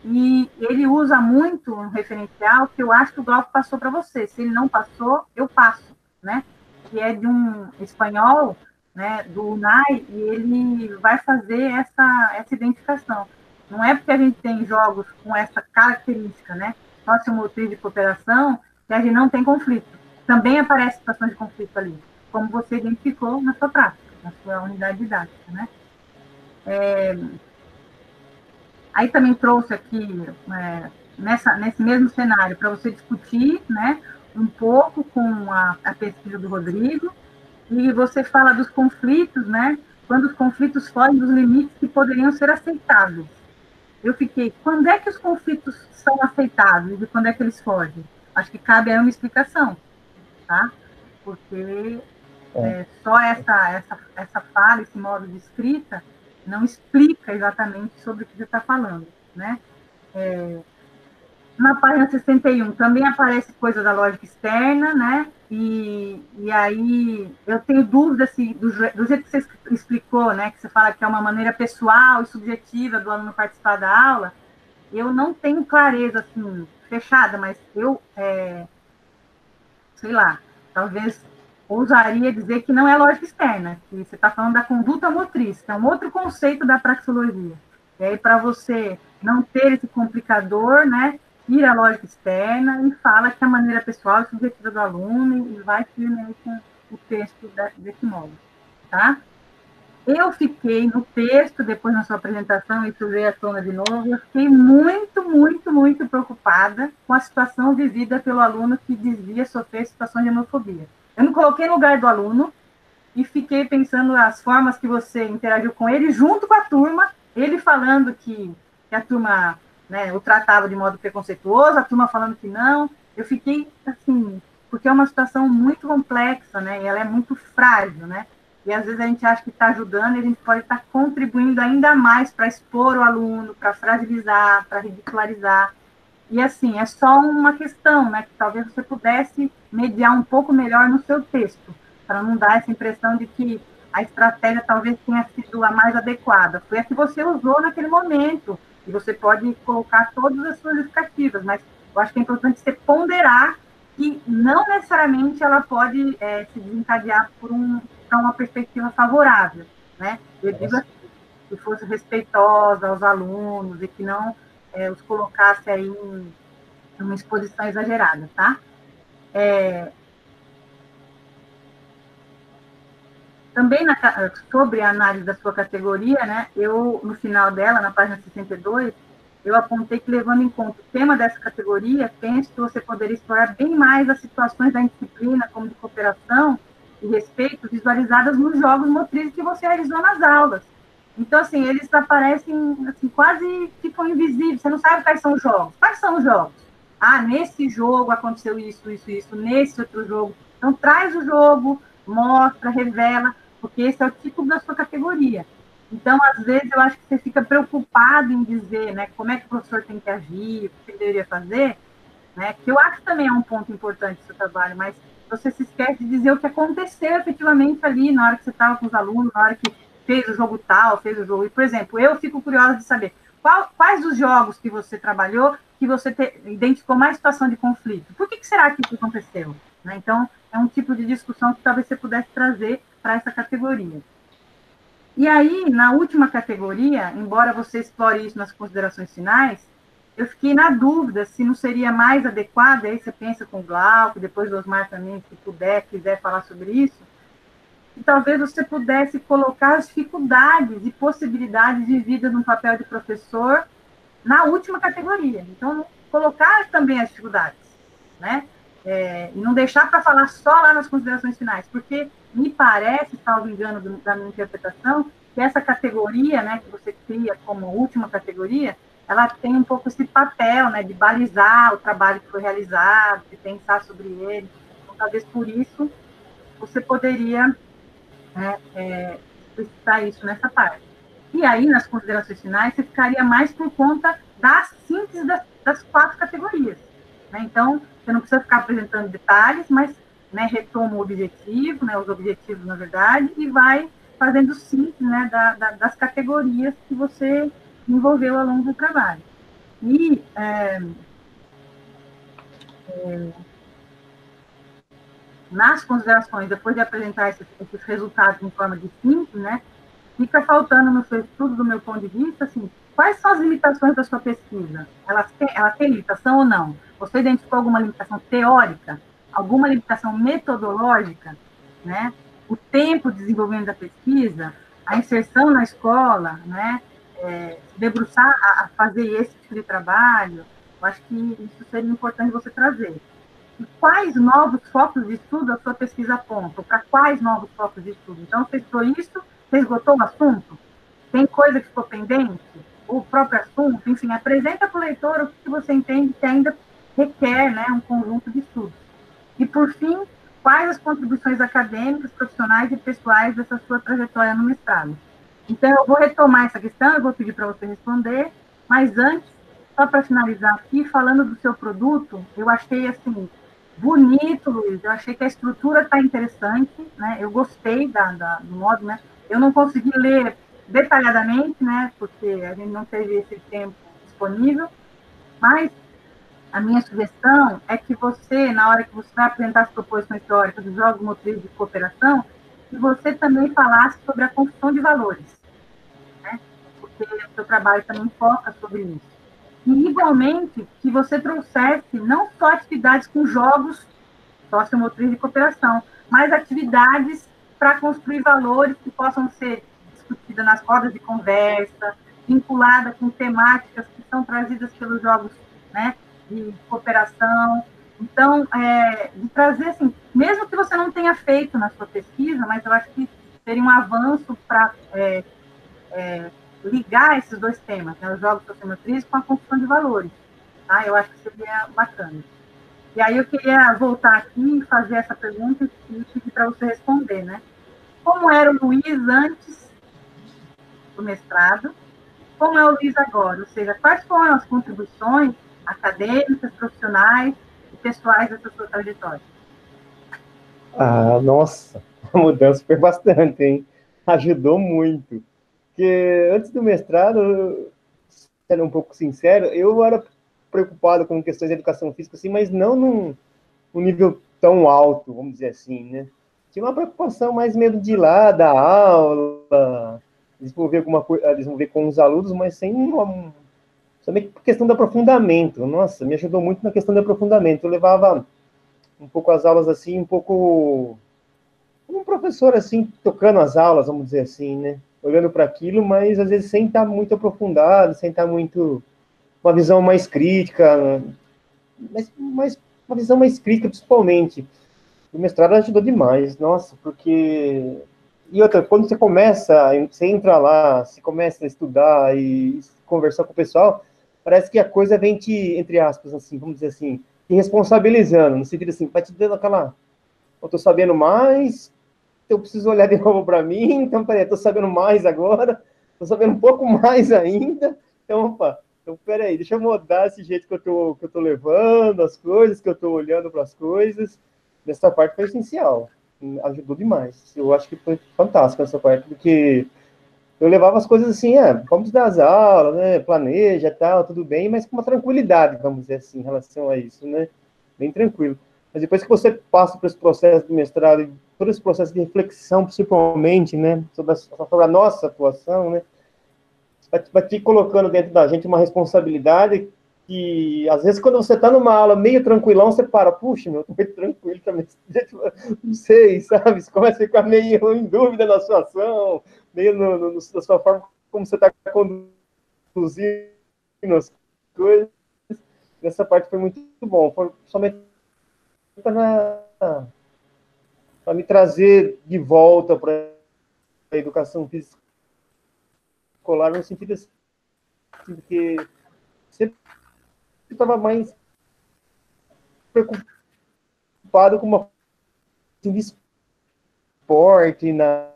E ele usa muito um referencial que eu acho que o Glauco passou para você. Se ele não passou, eu passo, né? Que é de um espanhol, né, do UNAI, e ele vai fazer essa identificação. Não é porque a gente tem jogos com essa característica, né, sociomotriz de cooperação, que a gente não tem conflito. Também aparece situações de conflito ali, como você identificou na sua prática, na sua unidade didática, né? Aí também trouxe aqui, nesse mesmo cenário, para você discutir, né, um pouco com a pesquisa do Rodrigo, e você fala dos conflitos, né, quando os conflitos fogem dos limites que poderiam ser aceitáveis. Eu fiquei, quando é que os conflitos são aceitáveis e quando é que eles fogem? Acho que cabe aí uma explicação, tá? Porque só essa fala, esse modo de escrita, não explica exatamente sobre o que você está falando, né? Na página 61 também aparece coisa da lógica externa, né? E aí eu tenho dúvida se, do jeito que você explicou, né? Que você fala que é uma maneira pessoal e subjetiva do aluno participar da aula, eu não tenho clareza, assim, fechada, mas eu, sei lá, talvez ousaria dizer que não é lógica externa, que você está falando da conduta motriz, que é um outro conceito da praxeologia. E aí, para você não ter esse complicador, né, ir à lógica externa e fala que a maneira pessoal e subjetiva do aluno e vai firme com o texto desse modo, tá? Eu fiquei no texto, depois na sua apresentação, e tu veio à tona de novo, eu fiquei muito, muito, muito preocupada com a situação vivida pelo aluno que dizia sofrer situação de homofobia. Eu me coloquei no lugar do aluno e fiquei pensando as formas que você interagiu com ele, junto com a turma, ele falando que a turma, né, o tratava de modo preconceituoso, a turma falando que não. Eu fiquei assim, porque é uma situação muito complexa, né, e ela é muito frágil, né, e às vezes a gente acha que está ajudando e a gente pode estar contribuindo ainda mais para expor o aluno, para fragilizar, para ridicularizar. E assim, é só uma questão, né, que talvez você pudesse mediar um pouco melhor no seu texto, para não dar essa impressão de que a estratégia talvez tenha sido a mais adequada. Foi a que você usou naquele momento, e você pode colocar todas as suas justificativas, mas eu acho que é importante você ponderar que não necessariamente ela pode se desencadear para uma perspectiva favorável, né? Eu digo assim, que fosse respeitosa aos alunos e que não os colocasse aí em uma exposição exagerada, tá? Também sobre a análise da sua categoria, né, eu, no final dela, na página 62, eu apontei que, levando em conta o tema dessa categoria, penso que você poderia explorar bem mais as situações da disciplina, como de cooperação e respeito, visualizadas nos jogos motrizes que você realizou nas aulas. Então, assim, eles aparecem assim, quase ficam invisíveis, você não sabe quais são os jogos. Quais são os jogos? Ah, nesse jogo aconteceu isso, isso, isso, nesse outro jogo. Então, traz o jogo, mostra, revela, porque esse é o tipo da sua categoria. Então, às vezes, eu acho que você fica preocupado em dizer, né, como é que o professor tem que agir, o que ele deveria fazer, né, que eu acho que também é um ponto importante do seu trabalho, mas você se esquece de dizer o que aconteceu efetivamente ali, na hora que você estava com os alunos, na hora que fez o jogo tal, fez o jogo. E, por exemplo, eu fico curiosa de saber quais dos jogos que você trabalhou que você identificou mais situação de conflito. Por que será que isso aconteceu? Né? Então, é um tipo de discussão que talvez você pudesse trazer para essa categoria. E aí, na última categoria, embora você explore isso nas considerações finais, eu fiquei na dúvida se não seria mais adequado, aí você pensa com o Glauco, depois o Osmar também, se puder, quiser falar sobre isso, e talvez você pudesse colocar as dificuldades e possibilidades vividas no papel de professor na última categoria. Então, colocar também as dificuldades, né? E não deixar para falar só lá nas considerações finais, porque me parece, salvo engano da minha interpretação, que essa categoria, né, que você cria como última categoria, ela tem um pouco esse papel, né, de balizar o trabalho que foi realizado, de pensar sobre ele. Então, talvez por isso você poderia explicitar isso nessa parte. E aí, nas considerações finais, você ficaria mais por conta da síntese das 4 categorias. Né? Então, você não precisa ficar apresentando detalhes, mas, né, retoma o objetivo, né, os objetivos, na verdade, e vai fazendo síntese, né, das categorias que você envolveu ao longo do trabalho. E nas considerações, depois de apresentar esses resultados em forma de síntese, né, fica faltando no seu estudo, do meu ponto de vista, assim, quais são as limitações da sua pesquisa? Ela tem limitação ou não? Você identificou alguma limitação teórica? Alguma limitação metodológica? Né? O tempo de desenvolvimento da pesquisa? A inserção na escola? Né? debruçar a fazer esse tipo de trabalho, eu acho que isso seria importante você trazer. E quais novos focos de estudo a sua pesquisa aponta? Para quais novos focos de estudo? Então, você estudou isso, você esgotou o assunto? Tem coisa que ficou pendente? O próprio assunto? Enfim, apresenta para o leitor o que você entende que ainda requer, né, um conjunto de estudos. E, por fim, quais as contribuições acadêmicas, profissionais e pessoais dessa sua trajetória no mestrado? Então, eu vou retomar essa questão, eu vou pedir para você responder, mas antes, só para finalizar aqui, falando do seu produto, eu achei, assim, bonito, Luiz, eu achei que a estrutura está interessante, né? Eu gostei do modo, né? Eu não consegui ler detalhadamente, né? Porque a gente não teve esse tempo disponível, mas a minha sugestão é que você, na hora que você vai apresentar as proposições teóricas dos jogos motrizes de cooperação, que você também falasse sobre a construção de valores, né? Porque o seu trabalho também foca sobre isso. E, igualmente, que você trouxesse não só atividades com jogos sociomotriz de cooperação, mas atividades para construir valores que possam ser discutidas nas rodas de conversa, vinculadas com temáticas que são trazidas pelos jogos, né, de cooperação. Então, de trazer, assim, mesmo que você não tenha feito na sua pesquisa, mas eu acho que seria um avanço para ligar esses dois temas, né, os jogos sociomotriz com a construção de valores. Tá? Eu acho que seria bacana. E aí eu queria voltar aqui e fazer essa pergunta e pedir para você responder, né? Como era o Luiz antes do mestrado? Como é o Luiz agora? Ou seja, quais foram as contribuições acadêmicas, profissionais e pessoais dessa sua trajetória? Ah, nossa, a mudança foi bastante, hein? Ajudou muito. Porque antes do mestrado, sendo um pouco sincero, eu era preocupado com questões de educação física, assim, mas não num nível tão alto, vamos dizer assim, né? Tinha uma preocupação mais mesmo de ir lá, dar aula, desenvolver alguma coisa, desenvolver com os alunos, mas sem uma, também questão do aprofundamento. Nossa, me ajudou muito na questão do aprofundamento. Eu levava um pouco as aulas assim, um pouco como um professor assim, tocando as aulas, vamos dizer assim, né? Olhando para aquilo, mas às vezes sem estar muito aprofundado, sem estar muito uma visão mais crítica, mas uma visão mais crítica principalmente. O mestrado ajudou demais, nossa, porque e outra, quando você começa, você entra lá, você começa a estudar e conversar com o pessoal, parece que a coisa vem te, entre aspas, assim, vamos dizer assim, te responsabilizando, no sentido assim, vai te dando aquela, eu tô sabendo mais, eu preciso olhar de novo para mim, então, peraí, eu tô sabendo mais agora, tô sabendo um pouco mais ainda, então, opa, então, peraí, deixa eu mudar esse jeito que eu tô levando as coisas, que eu tô olhando para as coisas, nessa parte foi essencial, ajudou demais, eu acho que foi fantástico essa parte, porque eu levava as coisas assim, vamos dar as aulas, né, planeja, tal, tudo bem, mas com uma tranquilidade, vamos dizer assim, em relação a isso, né, bem tranquilo. Mas depois que você passa por esse processo de mestrado, todo esse processo de reflexão, principalmente, né, sobre a nossa atuação, né, vai te colocando dentro da gente uma responsabilidade que, às vezes, quando você está numa aula meio tranquilão, você para, puxa, meu, tô meio tranquilo também, não sei, sabe? Você começa a ficar meio em dúvida na sua ação, meio na sua forma como você está conduzindo as coisas. Essa parte foi muito bom, foi somente para me trazer de volta para a educação física escolar, no sentido assim, que sempre estava mais preocupado com uma assim, de esporte, né?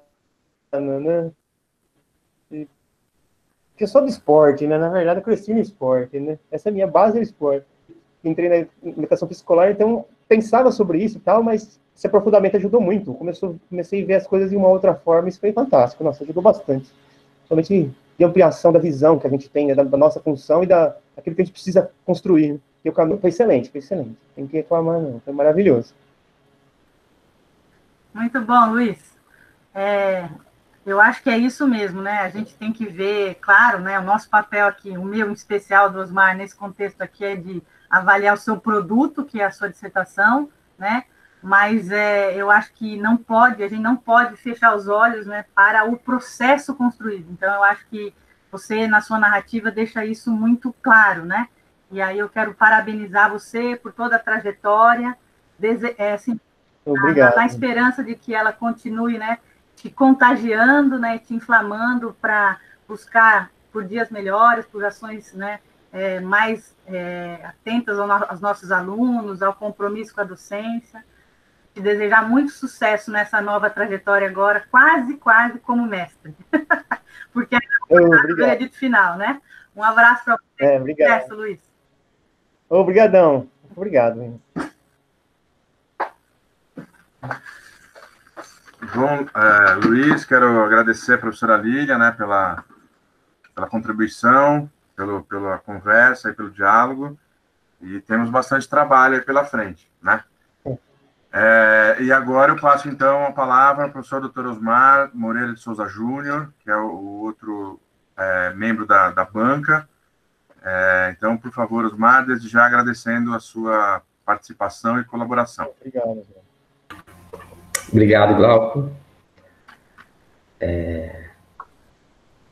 Que eu sou do esporte, né? Na verdade, eu cresci no esporte, né? Essa é a minha base do esporte. Entrei na educação física escolar, então pensava sobre isso e tal, mas esse aprofundamento ajudou muito. Comecei a ver as coisas de uma outra forma, isso foi fantástico. Nossa, ajudou bastante. Somente de ampliação da visão que a gente tem, né, da nossa função e daquilo que a gente precisa construir. Né? E o caminho foi excelente, foi excelente. Tem que reclamar, não. Foi maravilhoso. Muito bom, Luiz. Eu acho que é isso mesmo, né? A gente tem que ver, claro, né? O nosso papel aqui, o meu em especial do Osmar, nesse contexto aqui, é de avaliar o seu produto, que é a sua dissertação, né? Mas eu acho que a gente não pode fechar os olhos, né, para o processo construído. Então, eu acho que você, na sua narrativa, deixa isso muito claro, né? E aí eu quero parabenizar você por toda a trajetória, assim, na esperança de que ela continue, né, te contagiando, né, te inflamando para buscar por dias melhores, por ações, né, mais atentas aos nossos alunos, ao compromisso com a docência. Te desejar muito sucesso nessa nova trajetória agora, quase como mestre. Porque é o veredito final, né? Um abraço para você. Obrigado. Sucesso, Luiz. Obrigadão. Obrigado. Bom, Luiz, quero agradecer a professora Lília, né, pela contribuição, pela conversa e pelo diálogo, e temos bastante trabalho aí pela frente, né? E agora eu passo, então, a palavra ao professor Dr. Osmar Moreira de Souza Júnior, que é o outro membro da banca. Então, por favor, Osmar, desde já agradecendo a sua participação e colaboração. Obrigado. Obrigado, Glauco.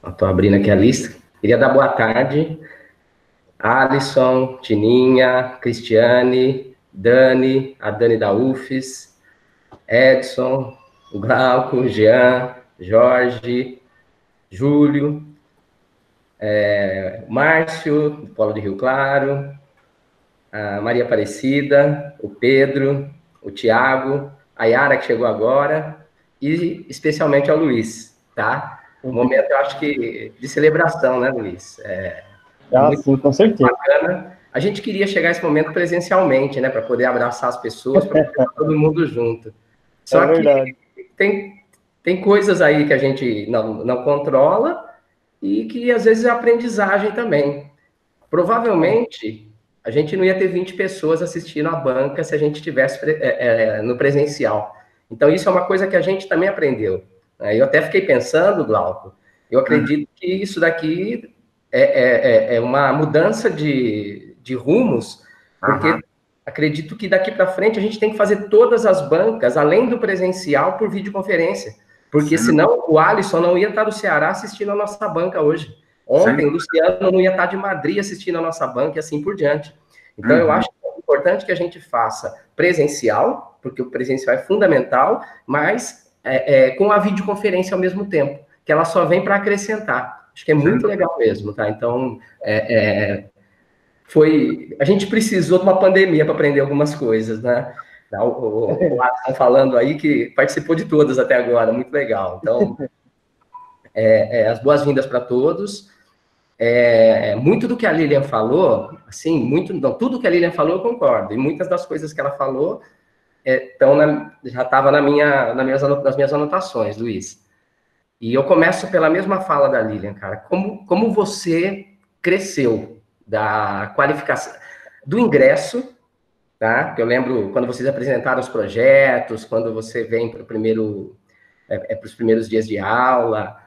Estou abrindo aqui a lista. Queria dar boa tarde. Alisson, Tininha, Cristiane, Dani, a Dani da UFES, Edson, o Glauco, Jean, Jorge, Júlio, Márcio, do Polo de Rio Claro, a Maria Aparecida, o Pedro, o Tiago, a Yara, que chegou agora, e especialmente ao Luiz, tá? Um momento, eu acho que, de celebração, né, Luiz? Muito sim, com certeza. Bacana. A gente queria chegar a esse momento presencialmente, né, para poder abraçar as pessoas, para poder estar todo mundo junto. Só que tem coisas aí que a gente não controla e que, às vezes, é aprendizagem também. Provavelmente, a gente não ia ter 20 pessoas assistindo a banca se a gente estivesse no presencial. Então, isso é uma coisa que a gente também aprendeu. Eu até fiquei pensando, Glauco, eu acredito que isso daqui é uma mudança de rumos, porque acredito que daqui para frente a gente tem que fazer todas as bancas, além do presencial, por videoconferência, porque senão o Alisson não ia estar do Ceará assistindo a nossa banca hoje. Ontem, o Luciano não ia estar de Madrid assistindo a nossa banca e assim por diante. Então, eu acho que é importante que a gente faça presencial, porque o presencial é fundamental, mas com a videoconferência ao mesmo tempo, que ela só vem para acrescentar. Acho que é muito legal mesmo, tá? Então, a gente precisou de uma pandemia para aprender algumas coisas, né? O Alisson falando aí que participou de todas até agora, muito legal. Então, as boas-vindas para todos. Muito do que a Lilian falou, assim, tudo que a Lilian falou eu concordo, e muitas das coisas que ela falou já estava nas minhas anotações, Luiz. E eu começo pela mesma fala da Lilian, cara. Como você cresceu da qualificação, do ingresso, tá? Eu lembro quando vocês apresentaram os projetos, quando você vem para os primeiros dias de aula,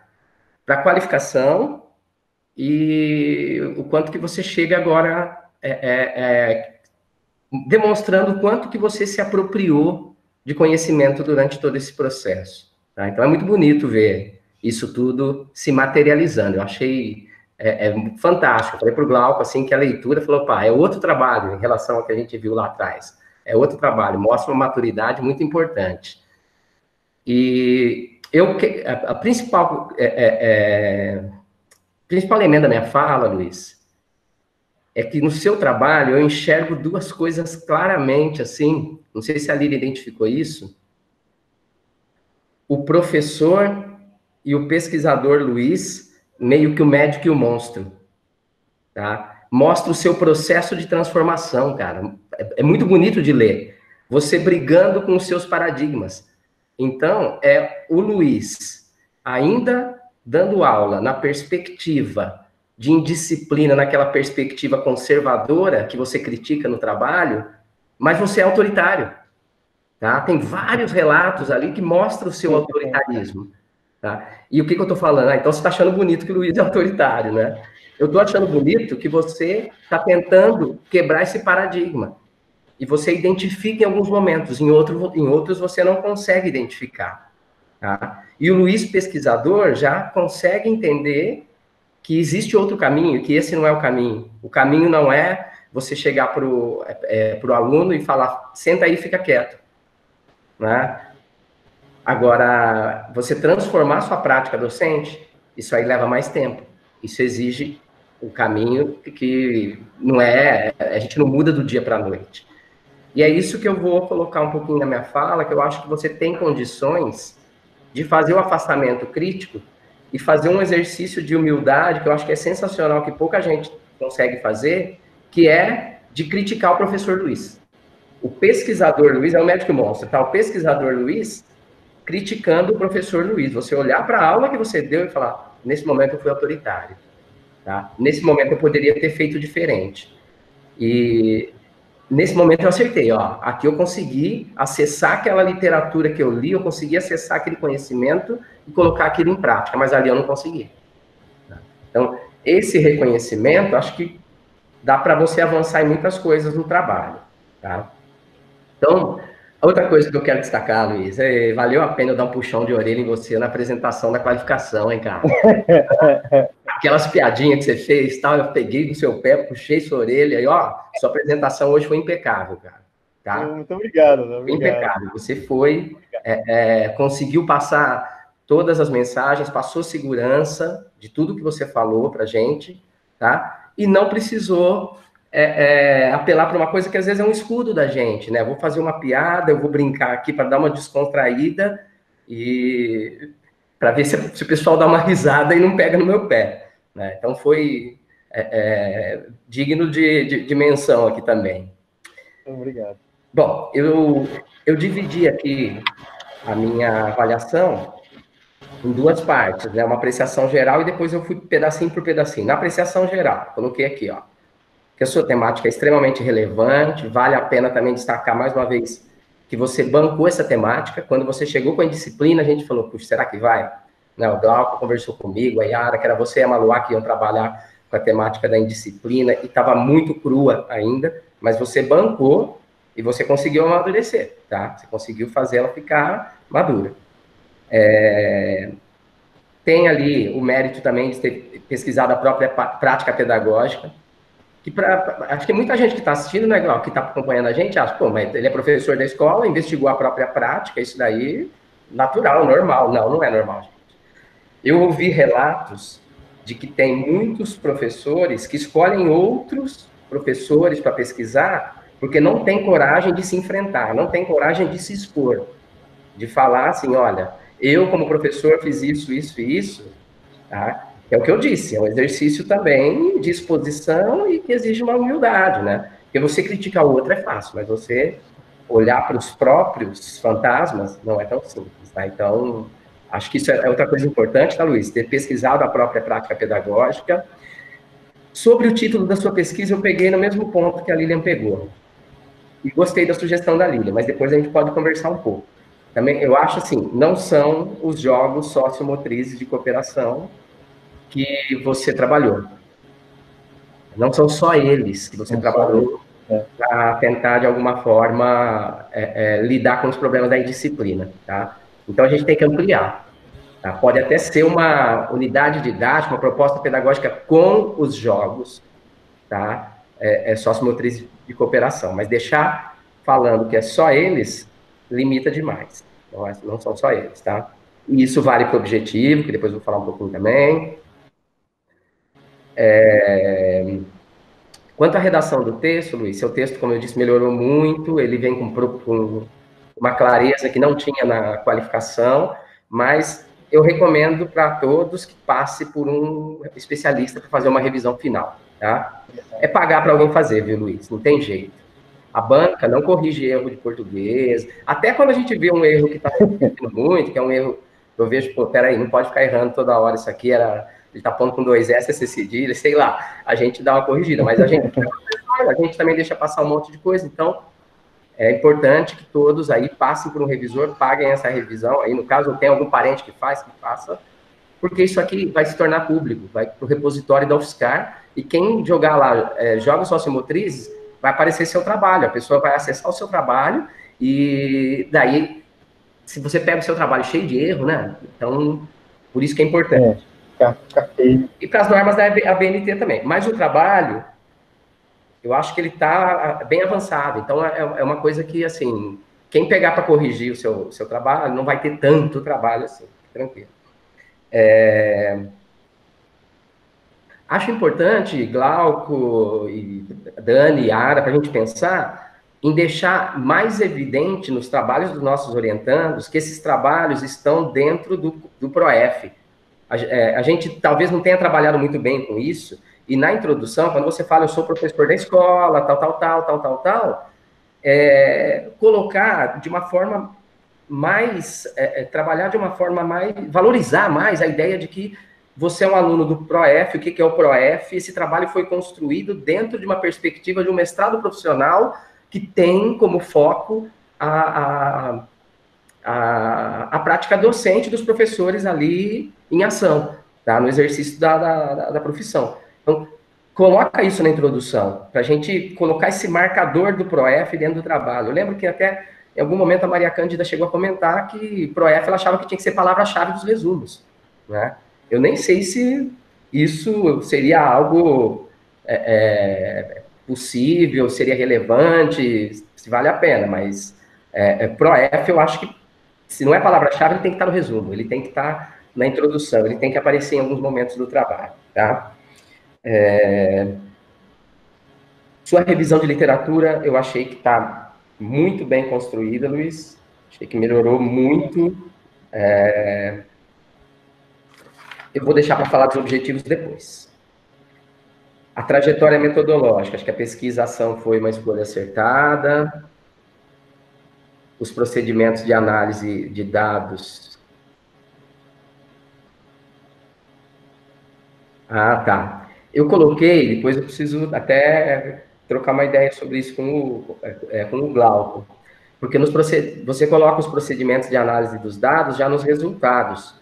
para a qualificação, e o quanto que você chega agora demonstrando o quanto que você se apropriou de conhecimento durante todo esse processo. Tá? Então, é muito bonito ver isso tudo se materializando. Eu achei fantástico. Eu falei para o Glauco, assim, que a leitura falou, é outro trabalho em relação ao que a gente viu lá atrás. É outro trabalho, mostra uma maturidade muito importante. E a principal elemento da minha fala, Luiz, é que no seu trabalho eu enxergo duas coisas claramente, assim, não sei se a Lília identificou isso, o professor e o pesquisador Luiz, meio que o médico e o monstro, tá? Mostra o seu processo de transformação, cara. É muito bonito de ler. Você brigando com os seus paradigmas. Então, o Luiz ainda dando aula na perspectiva de indisciplina, naquela perspectiva conservadora que você critica no trabalho, mas você é autoritário, tá? Tem vários relatos ali que mostram o seu autoritarismo, tá? E o que eu estou falando? Então você está achando bonito que o Luiz é autoritário, né? Eu estou achando bonito que você está tentando quebrar esse paradigma. E você identifica em alguns momentos, em outros você não consegue identificar. Tá? E o Luiz, pesquisador, já consegue entender que existe outro caminho, que esse não é o caminho. O caminho não é você chegar para o aluno e falar, senta aí e fica quieto. Né? Agora, você transformar sua prática docente, isso aí leva mais tempo. Isso exige um caminho que não é... A gente não muda do dia para a noite. E é isso que eu vou colocar um pouquinho na minha fala, que eu acho que você tem condições de fazer o afastamento crítico e fazer um exercício de humildade, que eu acho que é sensacional, que pouca gente consegue fazer, que é de criticar o professor Luiz. O pesquisador Luiz é um médico monstro, tá? O pesquisador Luiz criticando o professor Luiz. Você olhar para a aula que você deu e falar, nesse momento eu fui autoritário, tá? Nesse momento eu poderia ter feito diferente. E nesse momento eu acertei, ó, aqui eu consegui acessar aquela literatura que eu li, eu consegui acessar aquele conhecimento e colocar aquilo em prática, mas ali eu não consegui. Então, esse reconhecimento, acho que dá para você avançar em muitas coisas no trabalho, tá? Então, outra coisa que eu quero destacar, Luiz, valeu a pena eu dar um puxão de orelha em você na apresentação da qualificação, hein, cara? Aquelas piadinhas que você fez, tal, eu peguei do seu pé, puxei sua orelha, e ó, sua apresentação hoje foi impecável, cara. Tá? Muito obrigado. Obrigado. Impecável. Você foi, conseguiu passar todas as mensagens, passou segurança de tudo que você falou pra gente, tá? E não precisou apelar para uma coisa que às vezes é um escudo da gente, né? Vou fazer uma piada, eu vou brincar aqui para dar uma descontraída e para ver se o pessoal dá uma risada e não pega no meu pé, né? Então foi digno de menção aqui também. Obrigado. Bom, eu dividi aqui a minha avaliação em duas partes, né? Uma apreciação geral e depois eu fui pedacinho por pedacinho. Na apreciação geral, coloquei aqui, ó, que a sua temática é extremamente relevante, vale a pena também destacar mais uma vez que você bancou essa temática. Quando você chegou com a indisciplina, a gente falou, puxa, será que vai? Né, o Glauco conversou comigo, a Yara, que era você e a Maluá que iam trabalhar com a temática da indisciplina, e estava muito crua ainda, mas você bancou e você conseguiu amadurecer, tá? Você conseguiu fazer ela ficar madura. Tem ali o mérito também de ter pesquisado a própria prática pedagógica, que acho que muita gente que está assistindo, né, Glauco, que está acompanhando a gente, acha, pô, mas ele é professor da escola, investigou a própria prática, isso daí, natural, normal. Não, não é normal, gente. Eu ouvi relatos de que tem muitos professores que escolhem outros professores para pesquisar porque não tem coragem de se enfrentar, não tem coragem de se expor, de falar assim, olha, eu como professor fiz isso, isso e isso, tá? É o que eu disse, é um exercício também de exposição e que exige uma humildade, né? Porque você criticar o outro é fácil, mas você olhar para os próprios fantasmas não é tão simples, tá? Então, acho que isso é outra coisa importante, tá, Luiz? Ter pesquisado a própria prática pedagógica. Sobre o título da sua pesquisa, eu peguei no mesmo ponto que a Lilian pegou. E gostei da sugestão da Lilian, mas depois a gente pode conversar um pouco. Também, eu acho assim, não são os jogos sociomotrizes de cooperação que você trabalhou. Não são só eles que você trabalhou para tentar, de alguma forma, lidar com os problemas da indisciplina, tá? Então, a gente tem que ampliar. Tá? Pode até ser uma unidade didática, uma proposta pedagógica com os jogos, tá? Sociomotriz de cooperação, mas deixar falando que é só eles, limita demais. Não são só eles, tá? E isso vale para o objetivo, que depois eu vou falar um pouquinho também. Quanto à redação do texto, Luiz, seu texto, como eu disse, melhorou muito, ele vem com uma clareza que não tinha na qualificação, mas eu recomendo para todos que passe por um especialista para fazer uma revisão final, tá? É pagar para alguém fazer, viu, Luiz? Não tem jeito. A banca não corrige erro de português, até quando a gente vê um erro que está repetindo muito, que é um erro, eu vejo, pô, peraí, não pode ficar errando toda hora, isso aqui ele está pondo com 2 S, essa cedilha, sei lá, a gente dá uma corrigida, mas a gente também deixa passar um monte de coisa, então é importante que todos aí passem por um revisor, paguem essa revisão, aí no caso tem algum parente que faça, porque isso aqui vai se tornar público, vai para o repositório da UFSCar, e quem jogar lá jogos sociomotrizes, vai aparecer seu trabalho, a pessoa vai acessar o seu trabalho, e daí, se você pega o seu trabalho cheio de erro, né, então, por isso que é importante. Fica feio. E para as normas da ABNT também. Mas o trabalho, eu acho que ele está bem avançado. Então, é uma coisa que, assim, quem pegar para corrigir o seu trabalho não vai ter tanto trabalho assim, tranquilo. Acho importante, Glauco, e Dani, Ara, para a gente pensar em deixar mais evidente nos trabalhos dos nossos orientandos que esses trabalhos estão dentro do PROEF. A gente talvez não tenha trabalhado muito bem com isso, e na introdução, quando você fala, eu sou professor da escola, tal, colocar de uma forma mais, trabalhar de uma forma mais, valorizar mais a ideia de que você é um aluno do PROEF, o que é o PROEF? Esse trabalho foi construído dentro de uma perspectiva de um mestrado profissional que tem como foco a prática docente dos professores ali em ação, tá? No exercício da profissão. Então, coloca isso na introdução, para a gente colocar esse marcador do PROEF dentro do trabalho. Eu lembro que até, em algum momento, a Maria Cândida chegou a comentar que PROEF ela achava que tinha que ser palavra-chave dos resumos, né? Eu nem sei se isso seria algo possível, seria relevante, se vale a pena, mas PROEF eu acho que, se não é palavra-chave, ele tem que estar no resumo, ele tem que estar na introdução, ele tem que aparecer em alguns momentos do trabalho, tá? Sua revisão de literatura, eu achei que está muito bem construída, Luiz. Achei que melhorou muito. Eu vou deixar para falar dos objetivos depois. A trajetória metodológica, acho que a pesquisa-ação foi uma escolha acertada. Os procedimentos de análise de dados. Ah, tá. Eu coloquei, depois eu preciso até trocar uma ideia sobre isso com o Glauco. Porque você coloca os procedimentos de análise dos dados já nos resultados.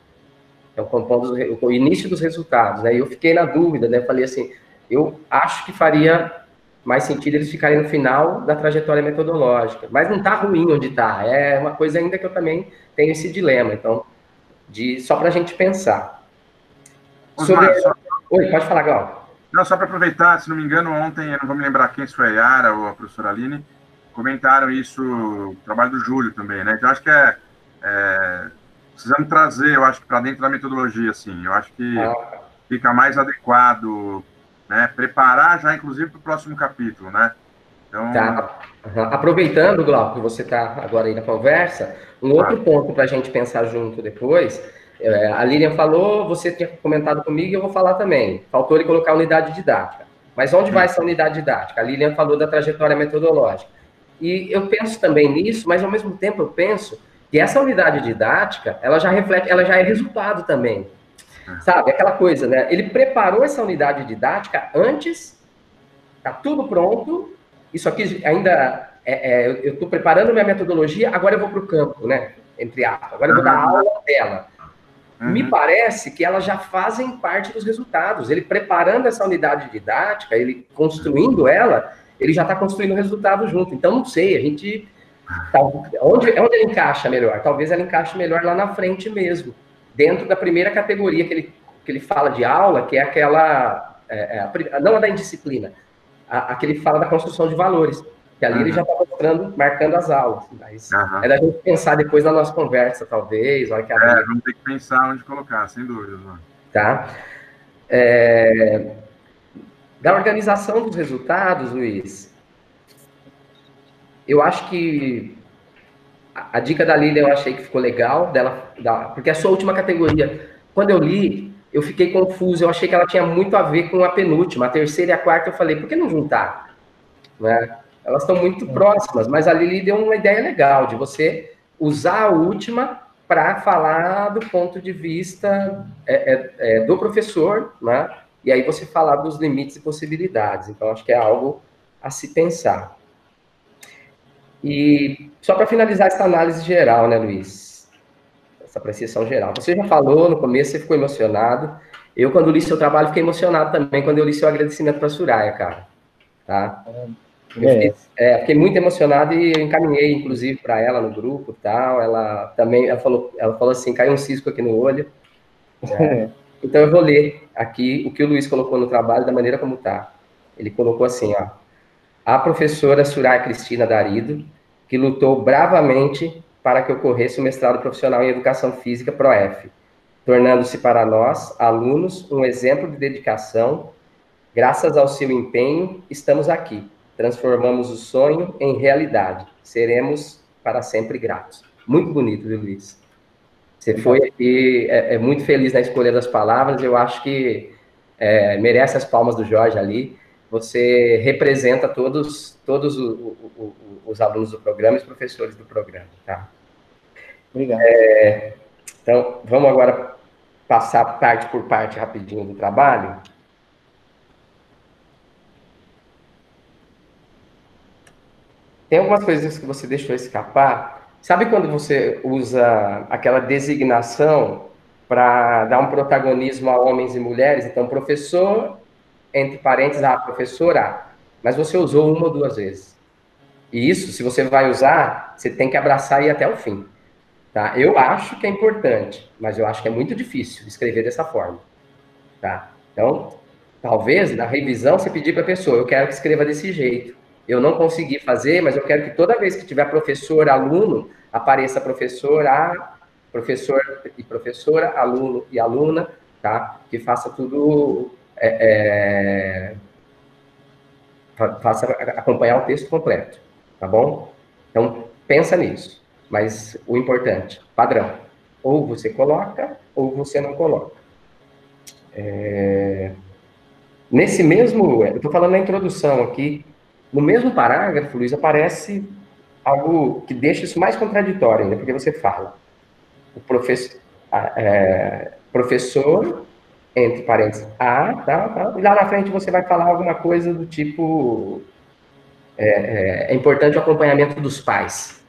Então, compondo o início dos resultados, né? E eu fiquei na dúvida, né? Falei assim, eu acho que faria mais sentido eles ficarem no final da trajetória metodológica. Mas não está ruim onde está. É uma coisa ainda que eu também tenho esse dilema. Então, só para a gente pensar. Oi, pode falar, Glauco. Não, só para aproveitar, se não me engano, ontem, eu não vou me lembrar quem, se foi a Yara ou a professora Aline, comentaram isso, o trabalho do Júlio também, né? Então, acho que precisamos trazer, eu acho, para dentro da metodologia, assim, eu acho que fica mais adequado, né? Preparar já, inclusive, para o próximo capítulo, né? Então... Tá. Aproveitando, Glauco, que você está agora aí na conversa, um outro ponto para a gente pensar junto depois, a Lilian falou, você tinha comentado comigo e eu vou falar também, faltou ele colocar a unidade didática. Mas onde vai essa unidade didática? A Lilian falou da trajetória metodológica. E eu penso também nisso, mas ao mesmo tempo eu penso que essa unidade didática, ela já reflete, ela já é resultado também. Sabe, aquela coisa, né? Ele preparou essa unidade didática antes, tá tudo pronto, isso aqui ainda, eu estou preparando minha metodologia, agora eu vou para o campo, né? Entre aspas, agora eu vou dar aula dela. Me parece que elas já fazem parte dos resultados. Ele preparando essa unidade didática, ele construindo ela, ele já está construindo o resultado junto. Então, não sei, a gente... Onde ela encaixa melhor? Talvez ela encaixe melhor lá na frente mesmo, dentro da primeira categoria que ele fala de aula, que é aquela... não a da indisciplina, a que ele fala da construção de valores, que ali ele já está mostrando, marcando as aulas. Mas é da gente pensar depois na nossa conversa, talvez. Hora que vamos ter que pensar onde colocar, sem dúvida. Mano. Tá? Da organização dos resultados, Luiz, eu acho que a dica da Lília eu achei que ficou legal, porque a sua última categoria, quando eu li, eu fiquei confuso, eu achei que ela tinha muito a ver com a penúltima, a terceira e a quarta, eu falei, por que não juntar? Né? Elas estão muito próximas, mas a Lili deu uma ideia legal de você usar a última para falar do ponto de vista do professor, né? E aí você falar dos limites e possibilidades. Então, acho que é algo a se pensar. E só para finalizar essa análise geral, né, Luiz? Essa apreciação geral. Você já falou no começo, você ficou emocionado. Eu, quando li seu trabalho, fiquei emocionado também quando eu li seu agradecimento para a Soraya, cara. Tá? Fiquei muito emocionado e eu encaminhei, inclusive, para ela no grupo e tal. Ela falou assim, caiu um cisco aqui no olho. Então, eu vou ler aqui o que o Luiz colocou no trabalho, da maneira como está. Ele colocou assim, ó. A professora Surai Cristina Darido, que lutou bravamente para que ocorresse o mestrado profissional em Educação Física ProF, tornando-se para nós, alunos, um exemplo de dedicação. Graças ao seu empenho, estamos aqui. Transformamos o sonho em realidade. Seremos para sempre gratos. Muito bonito, viu, Luiz? Você foi aqui, muito feliz na escolha das palavras. Eu acho que merece as palmas do Jorge ali. Você representa todos os alunos do programa e os professores do programa, tá? Obrigado. Então, vamos agora passar parte por parte rapidinho do trabalho. Tem algumas coisas que você deixou escapar. Sabe quando você usa aquela designação para dar um protagonismo a homens e mulheres? Então, professor, entre parênteses, professora, mas você usou uma ou duas vezes. E isso, se você vai usar, você tem que abraçar e ir até o fim. Tá? Eu acho que é importante, mas eu acho que é muito difícil escrever dessa forma. Tá? Então, talvez, na revisão, você pedir para a pessoa, eu quero que escreva desse jeito. Eu não consegui fazer, mas eu quero que toda vez que tiver professor, aluno, apareça professor, professor e professora, aluno e aluna, tá? Que faça tudo, faça acompanhar o texto completo, tá bom? Então, pensa nisso. Mas o importante, padrão. Ou você coloca, ou você não coloca. Nesse mesmo, eu estou falando na introdução aqui, no mesmo parágrafo, Luiz, aparece algo que deixa isso mais contraditório ainda, porque você fala, o professor, entre parênteses, e lá na frente você vai falar alguma coisa do tipo, é importante o acompanhamento dos pais,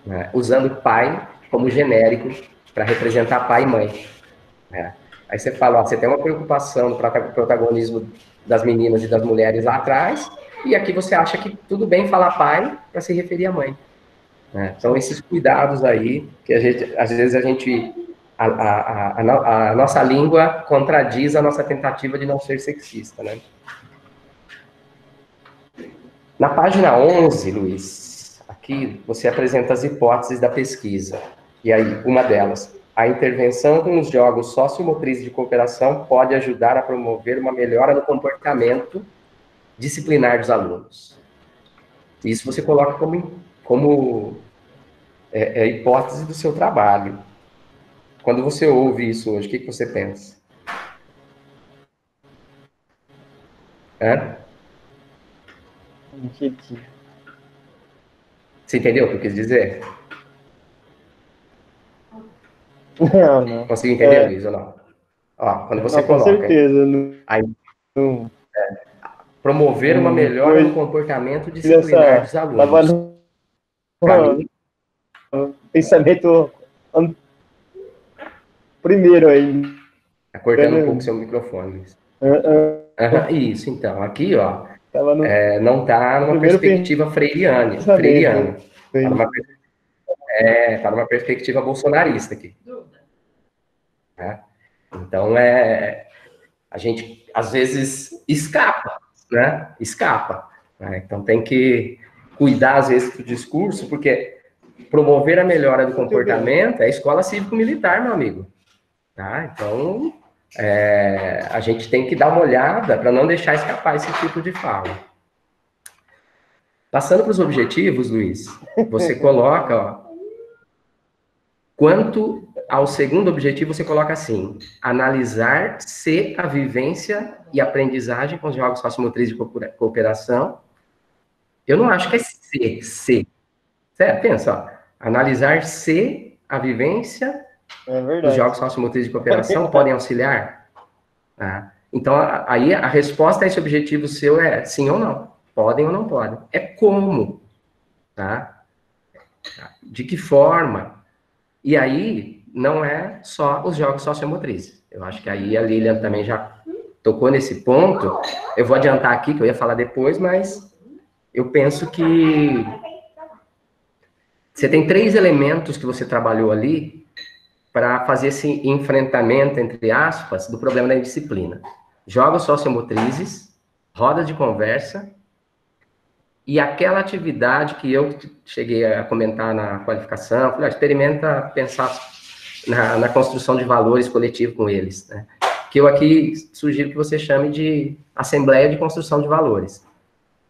né? Usando pai como genérico para representar pai e mãe, né? Aí você fala, ó, você tem uma preocupação do protagonismo das meninas e das mulheres lá atrás, e aqui você acha que tudo bem falar pai para se referir à mãe, né? São esses cuidados aí que às vezes a nossa língua contradiz a nossa tentativa de não ser sexista, né? Na página 11, Luiz, aqui você apresenta as hipóteses da pesquisa, e aí uma delas, a intervenção com os jogos sociomotrizes de cooperação pode ajudar a promover uma melhora no comportamento disciplinar dos alunos. Isso você coloca como hipótese do seu trabalho. Quando você ouve isso hoje, o que você pensa? Entendi. Você entendeu o que eu quis dizer? Não. Conseguiu entender, Luiz, ou não? Ó, quando você coloca... Com certeza. Promover uma melhora no comportamento disciplinar dos alunos. Para mim... Pensamento primeiro aí. Tá cortando um pouco seu microfone. Isso, então. Aqui, ó, não está numa perspectiva freiriana. Está numa perspectiva bolsonarista aqui. Então, a gente, às vezes, escapa, né? Então, tem que cuidar, às vezes, do discurso, porque promover a melhora do comportamento é escola cívico-militar, meu amigo. Tá? Então, a gente tem que dar uma olhada para não deixar escapar esse tipo de fala. Passando para os objetivos, Luiz, você coloca, ó, quanto ao segundo objetivo, você coloca assim, analisar se a vivência e aprendizagem com os jogos sociomotrizes de cooperação. Eu não acho que é se. Certo? Pensa, ó, analisar se a vivência dos jogos sociomotrizes de cooperação podem auxiliar. Tá? Então, aí a resposta a esse objetivo seu é sim ou não. Podem ou não podem. É como. Tá? De que forma? E aí, não é só os jogos sociomotrizes. Eu acho que aí a Lilian também já tocou nesse ponto. Eu vou adiantar aqui, que eu ia falar depois, mas eu penso que você tem 3 elementos que você trabalhou ali para fazer esse enfrentamento, entre aspas, do problema da indisciplina. Jogos sociomotrizes, rodas de conversa, e aquela atividade que eu cheguei a comentar na qualificação, falei, experimenta pensar na construção de valores coletivos com eles, né? Que eu aqui sugiro que você chame de Assembleia de Construção de Valores.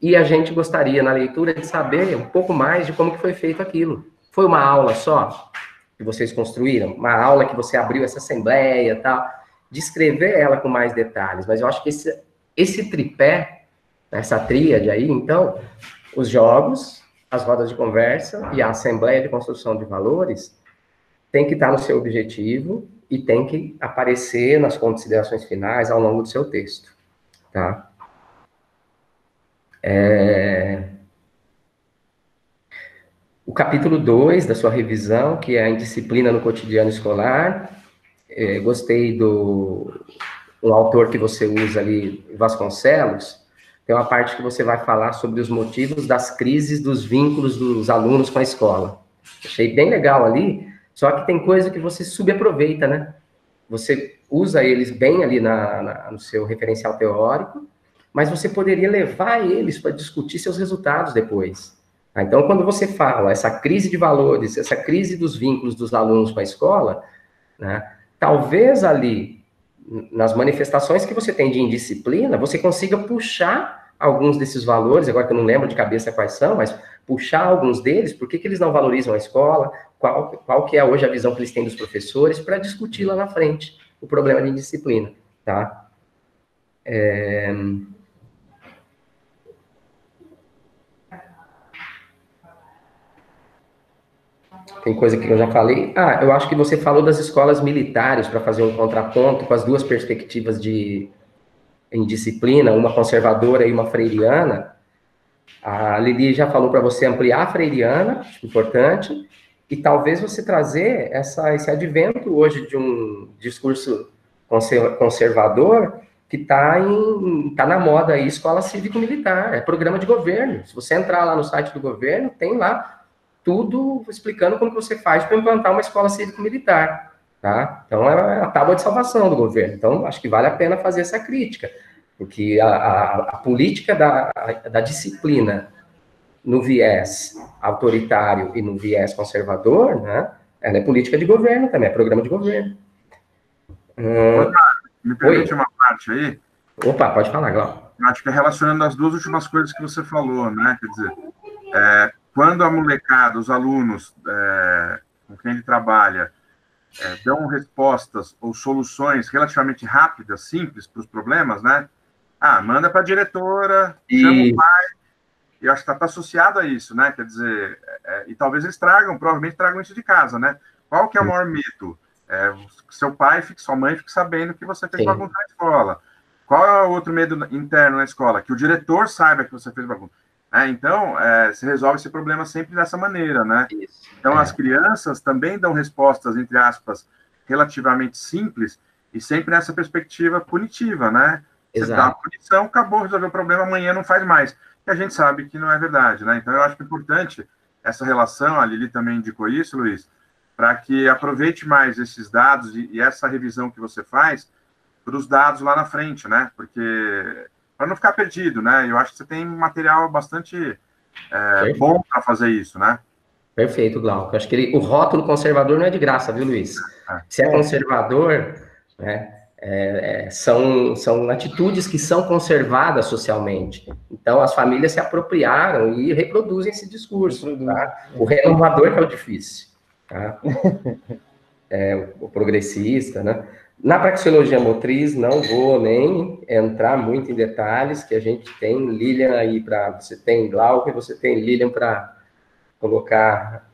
E a gente gostaria, na leitura, de saber um pouco mais de como que foi feito aquilo. Foi uma aula só que vocês construíram? Uma aula que você abriu essa assembleia e tal? Descrever ela com mais detalhes. Mas eu acho que esse tripé, essa tríade aí, então, os jogos, as rodas de conversa e a Assembleia de Construção de Valores tem que estar no seu objetivo e tem que aparecer nas considerações finais ao longo do seu texto, tá? O capítulo 2 da sua revisão, que é a indisciplina no cotidiano escolar, gostei um autor que você usa ali, Vasconcelos, tem uma parte que você vai falar sobre os motivos das crises dos vínculos dos alunos com a escola. Achei bem legal ali, só que tem coisa que você subaproveita, né? Você usa eles bem ali no seu referencial teórico, mas você poderia levar eles para discutir seus resultados depois. Então, quando você fala essa crise de valores, essa crise dos vínculos dos alunos com a escola, né, talvez ali, nas manifestações que você tem de indisciplina, você consiga puxar alguns desses valores, agora que eu não lembro de cabeça quais são, mas puxar alguns deles, por que eles não valorizam a escola, qual que é hoje a visão que eles têm dos professores, para discutir lá na frente o problema de indisciplina, tá? Tem coisa que eu já falei. Eu acho que você falou das escolas militares para fazer um contraponto com as duas perspectivas de indisciplina, uma conservadora e uma freiriana. A Lili já falou para você ampliar a freiriana, acho importante, e talvez você trazer esse advento hoje de um discurso conservador que está na moda aí, escola cívico-militar, é programa de governo. Se você entrar lá no site do governo, tem lá tudo explicando como que você faz para implantar uma escola cívico-militar, tá? Então, é a tábua de salvação do governo. Então, acho que vale a pena fazer essa crítica, porque a política da disciplina no viés autoritário e no viés conservador, né, ela é política de governo também, é programa de governo. Me permite uma parte aí? Opa, pode falar, Glauco. Acho que é relacionando as duas últimas coisas que você falou, né? Quer dizer, quando a molecada, os alunos com quem ele trabalha, dão respostas ou soluções relativamente rápidas, simples para os problemas, né? Manda para a diretora, chama o pai, e acho que está associado a isso, né? Quer dizer, e talvez eles provavelmente tragam isso de casa, né? Qual que é o maior mito? Seu pai, sua mãe fique sabendo que você fez bagunça na escola. Qual é o outro medo interno na escola? Que o diretor saiba que você fez bagunça. Então, se resolve esse problema sempre dessa maneira, né? Então, as crianças também dão respostas, entre aspas, relativamente simples e sempre nessa perspectiva punitiva, né? Você dá uma punição, acabou, resolveu o problema, amanhã não faz mais. E a gente sabe que não é verdade, né? Então, eu acho que é importante essa relação, a Lili também indicou isso, Luiz, para que aproveite mais esses dados e essa revisão que você faz para os dados lá na frente, né? Porque para não ficar perdido, né? Eu acho que você tem material bastante bom para fazer isso, né? Perfeito, Glauco. Acho que o rótulo conservador não é de graça, viu, Luiz? Se é conservador, né, são atitudes que são conservadas socialmente. Então, as famílias se apropriaram e reproduzem esse discurso. Tá? O renovador que é o difícil. Tá? O progressista, né? Na praxeologia motriz, não vou nem entrar muito em detalhes, que a gente tem Lilian aí você tem Glauco e você tem Lilian para colocar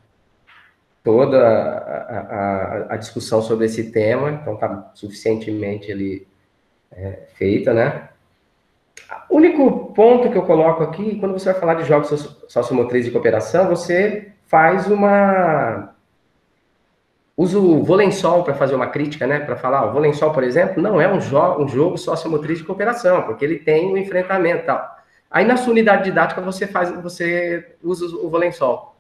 toda a discussão sobre esse tema, então está suficientemente ali feita, né? O único ponto que eu coloco aqui, quando você vai falar de jogos sociomotriz de cooperação, você faz usa o Volensol para fazer uma crítica, né? Para falar, o Volensol, por exemplo, não é um jogo sociomotriz de cooperação, porque ele tem um enfrentamento e tal. Aí, na sua unidade didática, você usa o Volensol,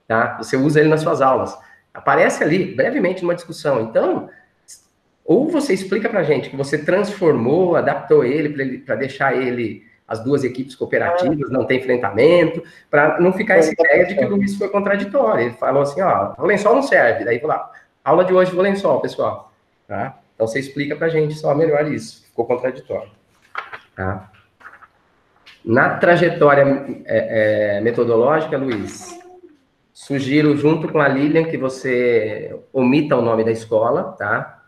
tá? Você usa ele nas suas aulas. Aparece ali, brevemente, numa discussão. Então, ou você explica para a gente que você transformou, adaptou ele para deixar ele, as duas equipes cooperativas, não tem enfrentamento, para não ficar essa ideia de que o Luiz foi contraditório. Ele falou assim, ó, o lençol não serve. Daí, vou lá, aula de hoje do lençol, pessoal. Tá? Então, você explica para a gente só melhor isso. Ficou contraditório. Tá? Na trajetória metodológica, Luiz, sugiro, junto com a Lilian, que você omita o nome da escola, tá?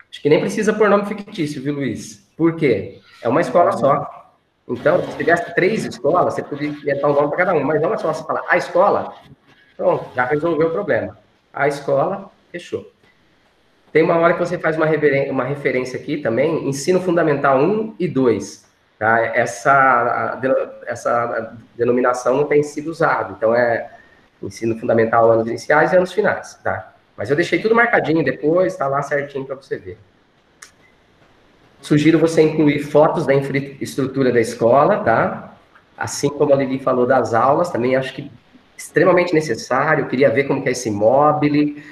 Acho que nem precisa pôr nome fictício, viu, Luiz? Por quê? É uma escola só. Então, se tivesse 3 escolas, você podia inventar um nome para cada uma, mas não é só você falar a escola, pronto, já resolveu o problema. A escola, fechou. Tem uma hora que você faz uma referência aqui também, ensino fundamental 1 e 2. Tá? Essa denominação não tem sido usada, então é ensino fundamental anos iniciais e anos finais, tá? Mas eu deixei tudo marcadinho depois, tá lá certinho para você ver. Sugiro você incluir fotos da infraestrutura da escola, tá? Assim como a Lili falou das aulas, também acho que extremamente necessário. Eu queria ver como que é esse mobile,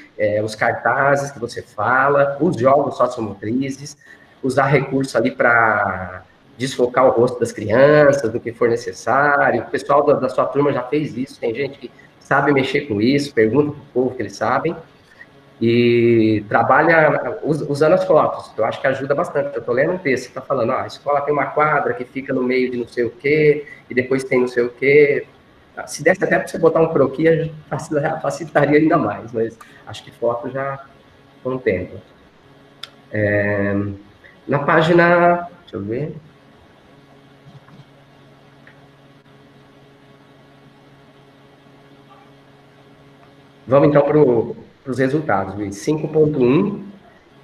os cartazes que você fala, os jogos sociomotrizes, usar recurso ali para desfocar o rosto das crianças, do que for necessário. O pessoal da sua turma já fez isso, tem gente que sabe mexer com isso, pergunta para o povo que eles sabem. E trabalha usando as fotos, eu acho que ajuda bastante. Eu estou lendo um texto que está falando, a escola tem uma quadra que fica no meio de não sei o quê, e depois tem não sei o quê. Se desse até para você botar um croquis, facilitaria ainda mais, mas acho que foto já contempla. Na página, deixa eu ver. Vamos então para os resultados, Luiz. 5.1,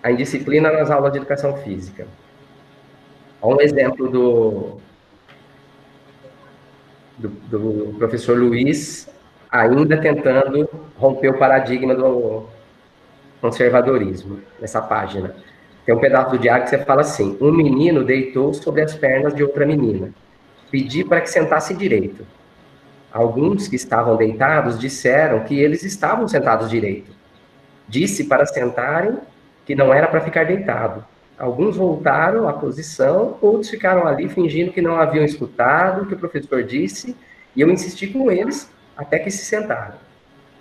a indisciplina nas aulas de educação física. Olha um exemplo do professor Luiz, ainda tentando romper o paradigma do conservadorismo, nessa página. Tem um pedaço do diário que você fala assim, um menino deitou sobre as pernas de outra menina. Pedi para que sentasse direito. Alguns que estavam deitados disseram que eles estavam sentados direito. Disse para sentarem que não era para ficar deitado. Alguns voltaram à posição, outros ficaram ali fingindo que não haviam escutado o que o professor disse, e eu insisti com eles até que se sentaram.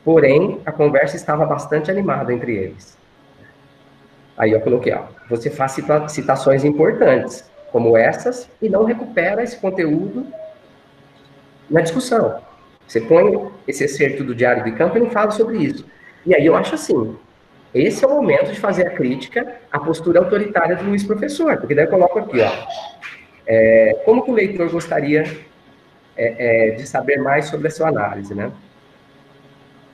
Porém, a conversa estava bastante animada entre eles. Aí eu coloquei, ó, você faz citações importantes, como essas, e não recupera esse conteúdo na discussão. Você põe esse excerto do Diário de Campo e não fala sobre isso. E aí eu acho assim, esse é o momento de fazer a crítica à postura autoritária do Luiz professor, porque daí eu coloco aqui, ó, como que o leitor gostaria de saber mais sobre a sua análise, né?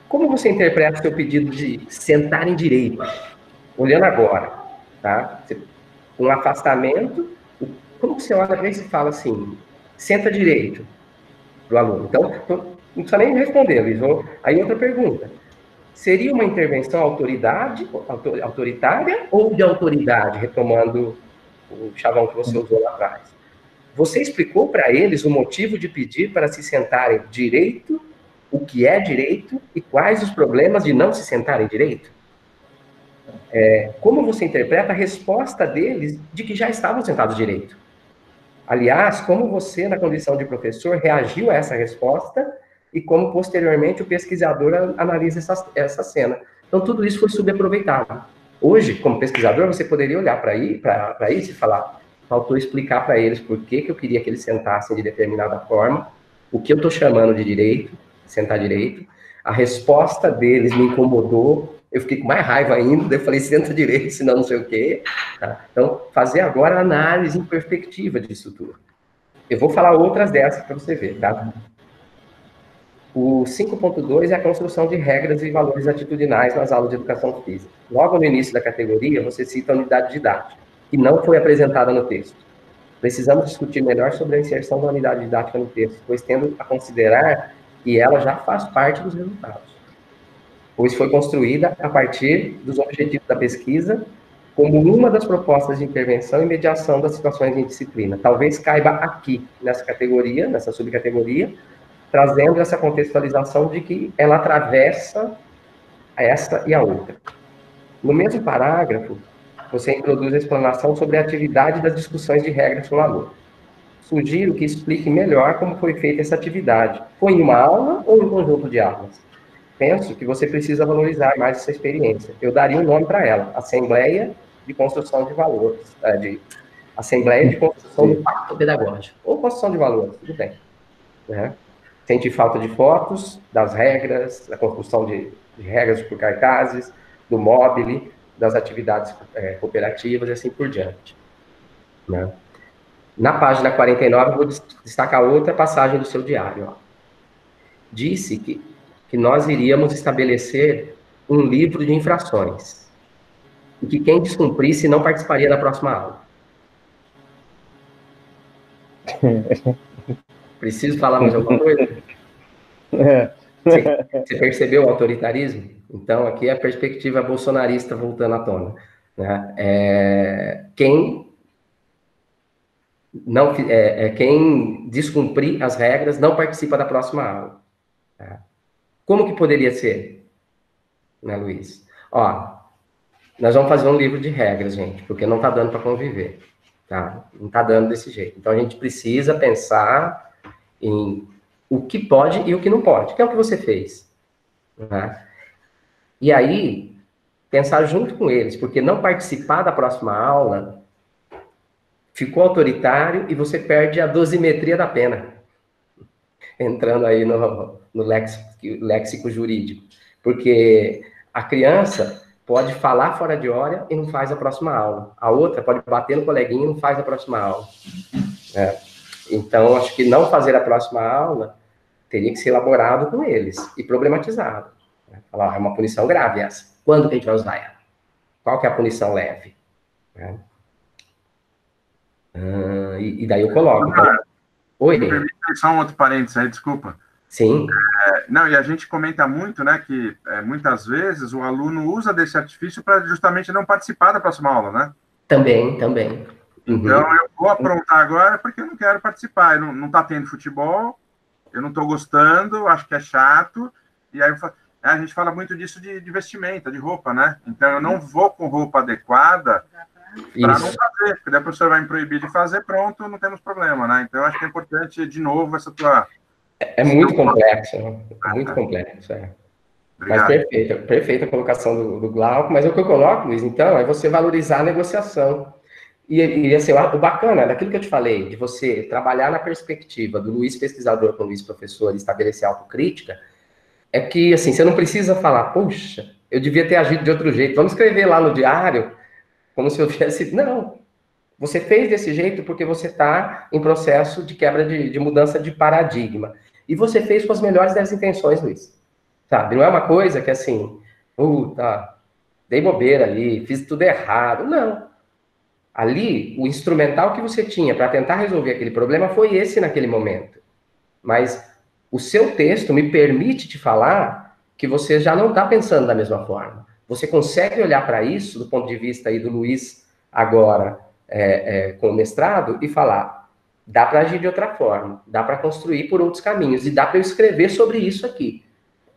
Como você interpreta o seu pedido de sentar em direito? Olhando agora, tá? Um afastamento, como que você olha para isso e fala assim, senta direito do aluno? Então, não precisa nem responder, Luiz. Aí outra pergunta. Seria uma intervenção autoritária ou de autoridade, retomando o chavão que você usou lá atrás? Você explicou para eles o motivo de pedir para se sentarem direito, o que é direito e quais os problemas de não se sentarem direito? Como você interpreta a resposta deles de que já estavam sentados direito? Aliás, como você, na condição de professor, reagiu a essa resposta e como, posteriormente, o pesquisador analisa essa cena. Então, tudo isso foi subaproveitado. Hoje, como pesquisador, você poderia olhar para isso e falar, faltou explicar para eles por que eu queria que eles sentassem de determinada forma, o que eu estou chamando de direito, sentar direito, a resposta deles me incomodou, eu fiquei com mais raiva ainda, eu falei, senta direito, senão não sei o quê. Tá? Então, fazer agora a análise em perspectiva disso tudo. Eu vou falar outras dessas para você ver, tá? O 5.2 é a construção de regras e valores atitudinais nas aulas de educação física. Logo no início da categoria, você cita a unidade didática, que não foi apresentada no texto. Precisamos discutir melhor sobre a inserção da unidade didática no texto, pois tendo a considerar que ela já faz parte dos resultados, pois foi construída a partir dos objetivos da pesquisa como uma das propostas de intervenção e mediação das situações em disciplina. Talvez caiba aqui, nessa categoria, nessa subcategoria, trazendo essa contextualização de que ela atravessa essa e a outra. No mesmo parágrafo, você introduz a explanação sobre a atividade das discussões de regras com o aluno. Sugiro que explique melhor como foi feita essa atividade. Foi em uma aula ou em um conjunto de aulas? Penso que você precisa valorizar mais essa experiência. Eu daria um nome para ela, Assembleia de Construção de Valores, Assembleia de Construção do Pacto Pedagógico, ou Construção de Valores, tudo bem. Né? Senti falta de fotos, das regras, da construção de regras por cartazes, do mobile, das atividades cooperativas e assim por diante. Né? Na página 49, eu vou destacar outra passagem do seu diário. Ó. Disse que nós iríamos estabelecer um livro de infrações e que quem descumprisse não participaria da próxima aula. Preciso falar mais alguma coisa? Você percebeu o autoritarismo? Então, aqui é a perspectiva bolsonarista voltando à tona. Né? Quem descumprir as regras não participa da próxima aula. Tá? Como que poderia ser? Né, Luiz? Ó, nós vamos fazer um livro de regras, gente, porque não está dando para conviver. Tá? Não está dando desse jeito. Então, a gente precisa pensar em o que pode e o que não pode, que é o que você fez. Né? E aí, pensar junto com eles, porque não participar da próxima aula ficou autoritário e você perde a dosimetria da pena. Entrando aí no léxico jurídico. Porque a criança pode falar fora de hora e não faz a próxima aula. A outra pode bater no coleguinha e não faz a próxima aula. Então, acho que não fazer a próxima aula teria que ser elaborado com eles e problematizado. Falar, é uma punição grave essa. Quando que a gente vai usar ela? Qual que é a punição leve? E daí eu coloco. Então, oi? Me permite só um outro parênteses aí, desculpa. Sim. Não, e a gente comenta muito, né, que muitas vezes o aluno usa desse artifício para justamente não participar da próxima aula, né? Também. Então, eu vou aprontar agora porque eu não quero participar. Não está tendo futebol, eu não estou gostando, acho que é chato. E aí a gente fala muito disso de vestimenta, de roupa, né? Então, eu não vou com roupa adequada para não fazer, porque daí a professora vai me proibir de fazer, pronto, não temos problema, né? Então, eu acho que é importante, de novo, essa tua... É muito complexo, muito complexo, Mas perfeita a colocação do Glauco, mas o que eu coloco, Luiz, então, é você valorizar a negociação. E assim, o bacana, daquilo que eu te falei, de você trabalhar na perspectiva do Luiz pesquisador com o Luiz professor e estabelecer autocrítica, é que, assim, você não precisa falar, puxa, eu devia ter agido de outro jeito, vamos escrever lá no diário, como se eu tivesse... Não, você fez desse jeito porque você está em processo de quebra de mudança de paradigma. E você fez com as melhores das intenções, Luiz. Sabe? Não é uma coisa que, assim, dei bobeira ali, fiz tudo errado. Não. Ali, o instrumental que você tinha para tentar resolver aquele problema foi esse naquele momento. Mas o seu texto me permite te falar que você já não está pensando da mesma forma. Você consegue olhar para isso, do ponto de vista aí do Luiz agora, com o mestrado, e falar, dá para agir de outra forma, dá para construir por outros caminhos, e dá para eu escrever sobre isso aqui.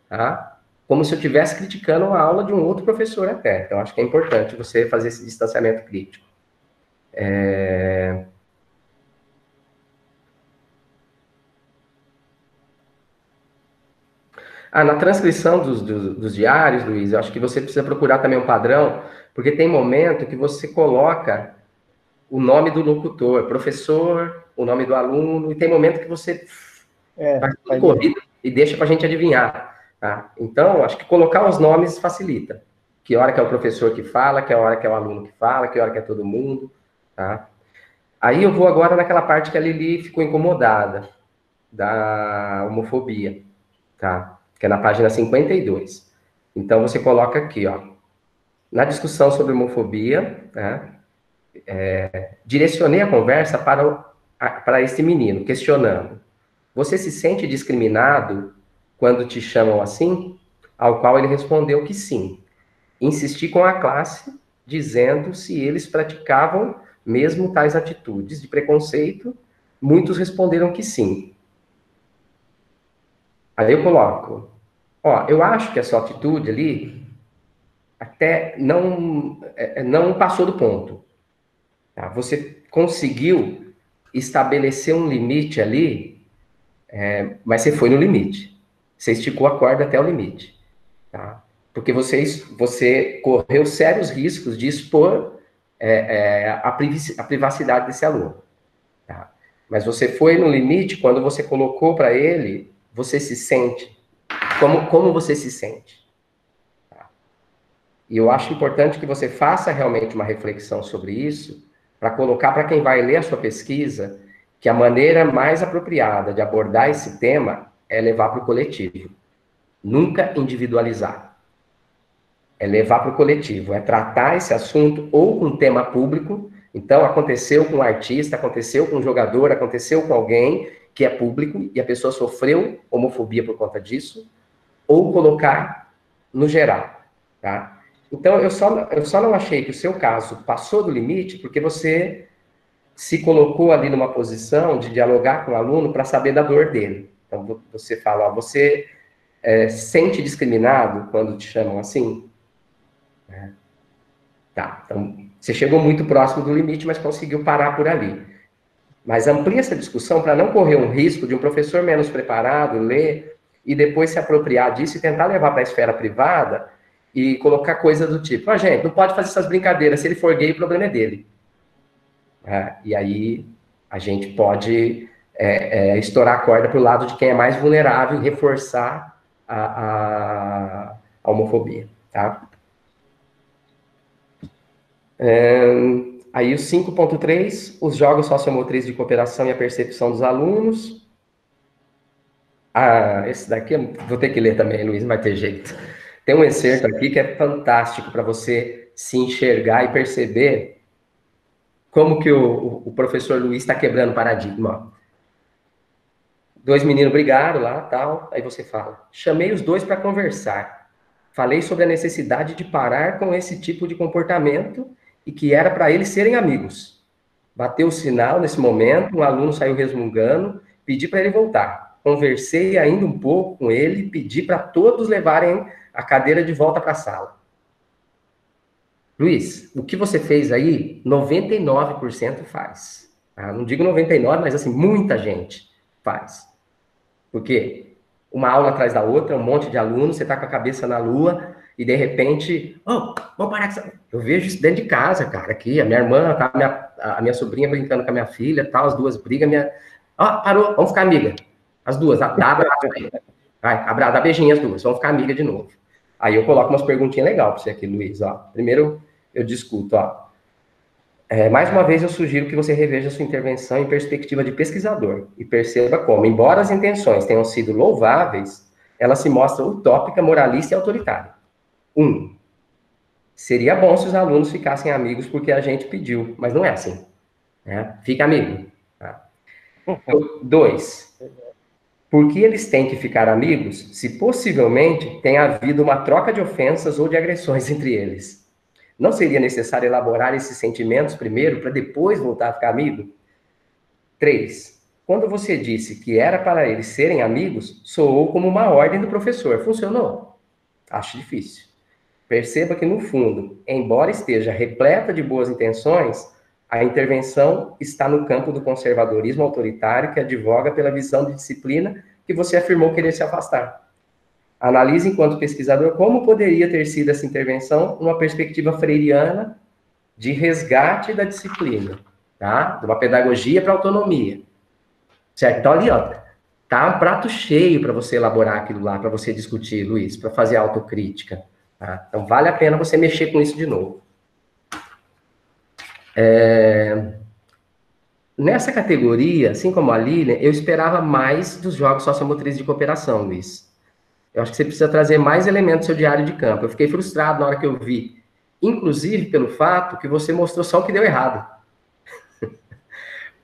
Tá? Como se eu estivesse criticando a aula de um outro professor até. Então, acho que é importante você fazer esse distanciamento crítico. Na transcrição dos diários, Luiz, eu acho que você precisa procurar também um padrão, porque tem momento que você coloca o nome do locutor, professor, o nome do aluno, e tem momento que você faz tudo corrido e deixa para a gente adivinhar. Tá? Então, acho que colocar os nomes facilita. Que hora que é o professor que fala, que hora que é o aluno que fala, que hora que é todo mundo. Tá? Aí eu vou agora naquela parte que a Lili ficou incomodada, da homofobia, tá? Que é na página 52. Então, você coloca aqui, ó, na discussão sobre homofobia, né, direcionei a conversa para esse menino, questionando. Você se sente discriminado quando te chamam assim? Ao qual ele respondeu que sim. Insisti com a classe, dizendo se eles praticavam mesmo tais atitudes de preconceito. Muitos responderam que sim. Aí eu coloco, eu acho que a sua atitude ali até não passou do ponto. Tá? Você conseguiu estabelecer um limite ali, mas você foi no limite. Você esticou a corda até o limite. Tá? Porque você correu sérios riscos de expor a privacidade desse aluno. Tá? Mas você foi no limite quando você colocou para ele, você se sente. Como você se sente? Tá? E eu acho importante que você faça realmente uma reflexão sobre isso, para colocar para quem vai ler a sua pesquisa, que a maneira mais apropriada de abordar esse tema é levar para o coletivo. Nunca individualizar. É levar para o coletivo, é tratar esse assunto ou com tema público. Então, aconteceu com um artista, aconteceu com um jogador, aconteceu com alguém que é público e a pessoa sofreu homofobia por conta disso, ou colocar no geral, tá? Então, eu só não achei que o seu caso passou do limite porque você se colocou ali numa posição de dialogar com o aluno para saber da dor dele. Então, você fala, ó, você sente discriminado quando te chamam assim? Tá, então, você chegou muito próximo do limite, mas conseguiu parar por ali. Mas amplia essa discussão para não correr um risco de um professor menos preparado ler e depois se apropriar disso e tentar levar para a esfera privada e colocar coisa do tipo, gente, não pode fazer essas brincadeiras, se ele for gay, o problema é dele. E aí a gente pode estourar a corda para o lado de quem é mais vulnerável e reforçar a homofobia, tá? Aí o 5.3, os jogos sociomotrizes de cooperação e a percepção dos alunos. Esse daqui eu vou ter que ler também, Luiz, não vai ter jeito. Tem um excerto aqui que é fantástico para você se enxergar e perceber como que o professor Luiz está quebrando o paradigma. 2 meninos brigaram lá, tal, aí você fala, chamei os 2 para conversar. Falei sobre a necessidade de parar com esse tipo de comportamento e que era para eles serem amigos. Bateu o sinal nesse momento, um aluno saiu resmungando, pedi para ele voltar. Conversei ainda um pouco com ele, pedi para todos levarem a cadeira de volta para a sala. Luiz, o que você fez aí, 99% faz. Tá? Não digo 99%, mas assim, muita gente faz. Por quê? Uma aula atrás da outra, um monte de alunos, você está com a cabeça na lua, e de repente, vamos parar com essa... Eu vejo isso dentro de casa, cara, aqui, a minha irmã, tá, a minha sobrinha brincando com a minha filha, tal, as duas brigam, parou, vamos ficar amiga. As duas, dá abraço aí. Vai, dá beijinho as duas, vamos ficar amiga de novo. Aí eu coloco umas perguntinhas legais para você aqui, Luiz, ó. Primeiro eu discuto, ó. Mais uma vez eu sugiro que você reveja sua intervenção em perspectiva de pesquisador e perceba como, embora as intenções tenham sido louváveis, ela se mostra utópica, moralista e autoritária. 1. Seria bom se os alunos ficassem amigos porque a gente pediu, mas não é assim. Né? Fica amigo. Tá? 2. Por que eles têm que ficar amigos se possivelmente tem havido uma troca de ofensas ou de agressões entre eles? Não seria necessário elaborar esses sentimentos primeiro para depois voltar a ficar amigo? 3. Quando você disse que era para eles serem amigos, soou como uma ordem do professor. Funcionou? Acho difícil. Perceba que, no fundo, embora esteja repleta de boas intenções, a intervenção está no campo do conservadorismo autoritário que advoga pela visão de disciplina que você afirmou querer se afastar. Analise, enquanto pesquisador, como poderia ter sido essa intervenção numa perspectiva freiriana de resgate da disciplina, tá? De uma pedagogia para autonomia. Certo? Então, ali, ó, tá um prato cheio para você elaborar aquilo lá, para você discutir, Luiz, para fazer autocrítica. Tá? Então, vale a pena você mexer com isso de novo. Nessa categoria, assim como a Lilian, eu esperava mais dos jogos sociomotrizes de cooperação, Luiz. Eu acho que você precisa trazer mais elementos do seu diário de campo. Eu fiquei frustrado na hora que eu vi, inclusive pelo fato que você mostrou só o que deu errado.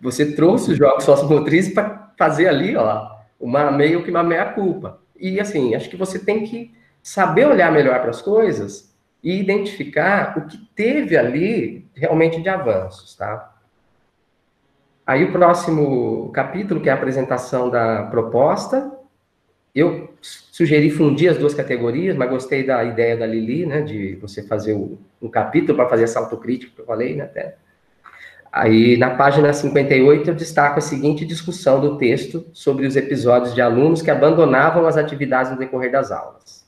Você trouxe os jogos sociomotrizes para fazer ali, ó, meio que uma meia-culpa. E, assim, acho que você tem que saber olhar melhor para as coisas e identificar o que teve ali realmente de avanços, tá? Aí o próximo capítulo, que é a apresentação da proposta, Eu sugeri fundir as duas categorias, mas gostei da ideia da Lili, né, de você fazer um capítulo para fazer essa autocrítica que eu falei, né, até. Aí, na página 58, eu destaco a seguinte discussão do texto sobre os episódios de alunos que abandonavam as atividades no decorrer das aulas.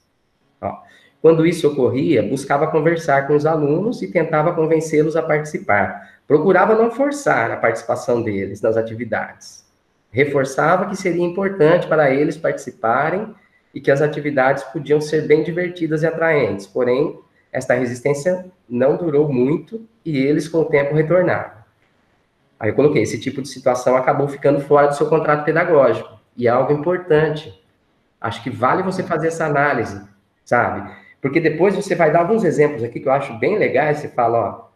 Ó, quando isso ocorria, buscava conversar com os alunos e tentava convencê-los a participar. Procurava não forçar a participação deles nas atividades. Reforçava que seria importante para eles participarem e que as atividades podiam ser bem divertidas e atraentes. Porém, esta resistência não durou muito e eles, com o tempo, retornaram. Aí eu coloquei, esse tipo de situação acabou ficando fora do seu contrato pedagógico. E é algo importante. Acho que vale você fazer essa análise, sabe? Porque depois você vai dar alguns exemplos aqui que eu acho bem legais. Você fala, ó,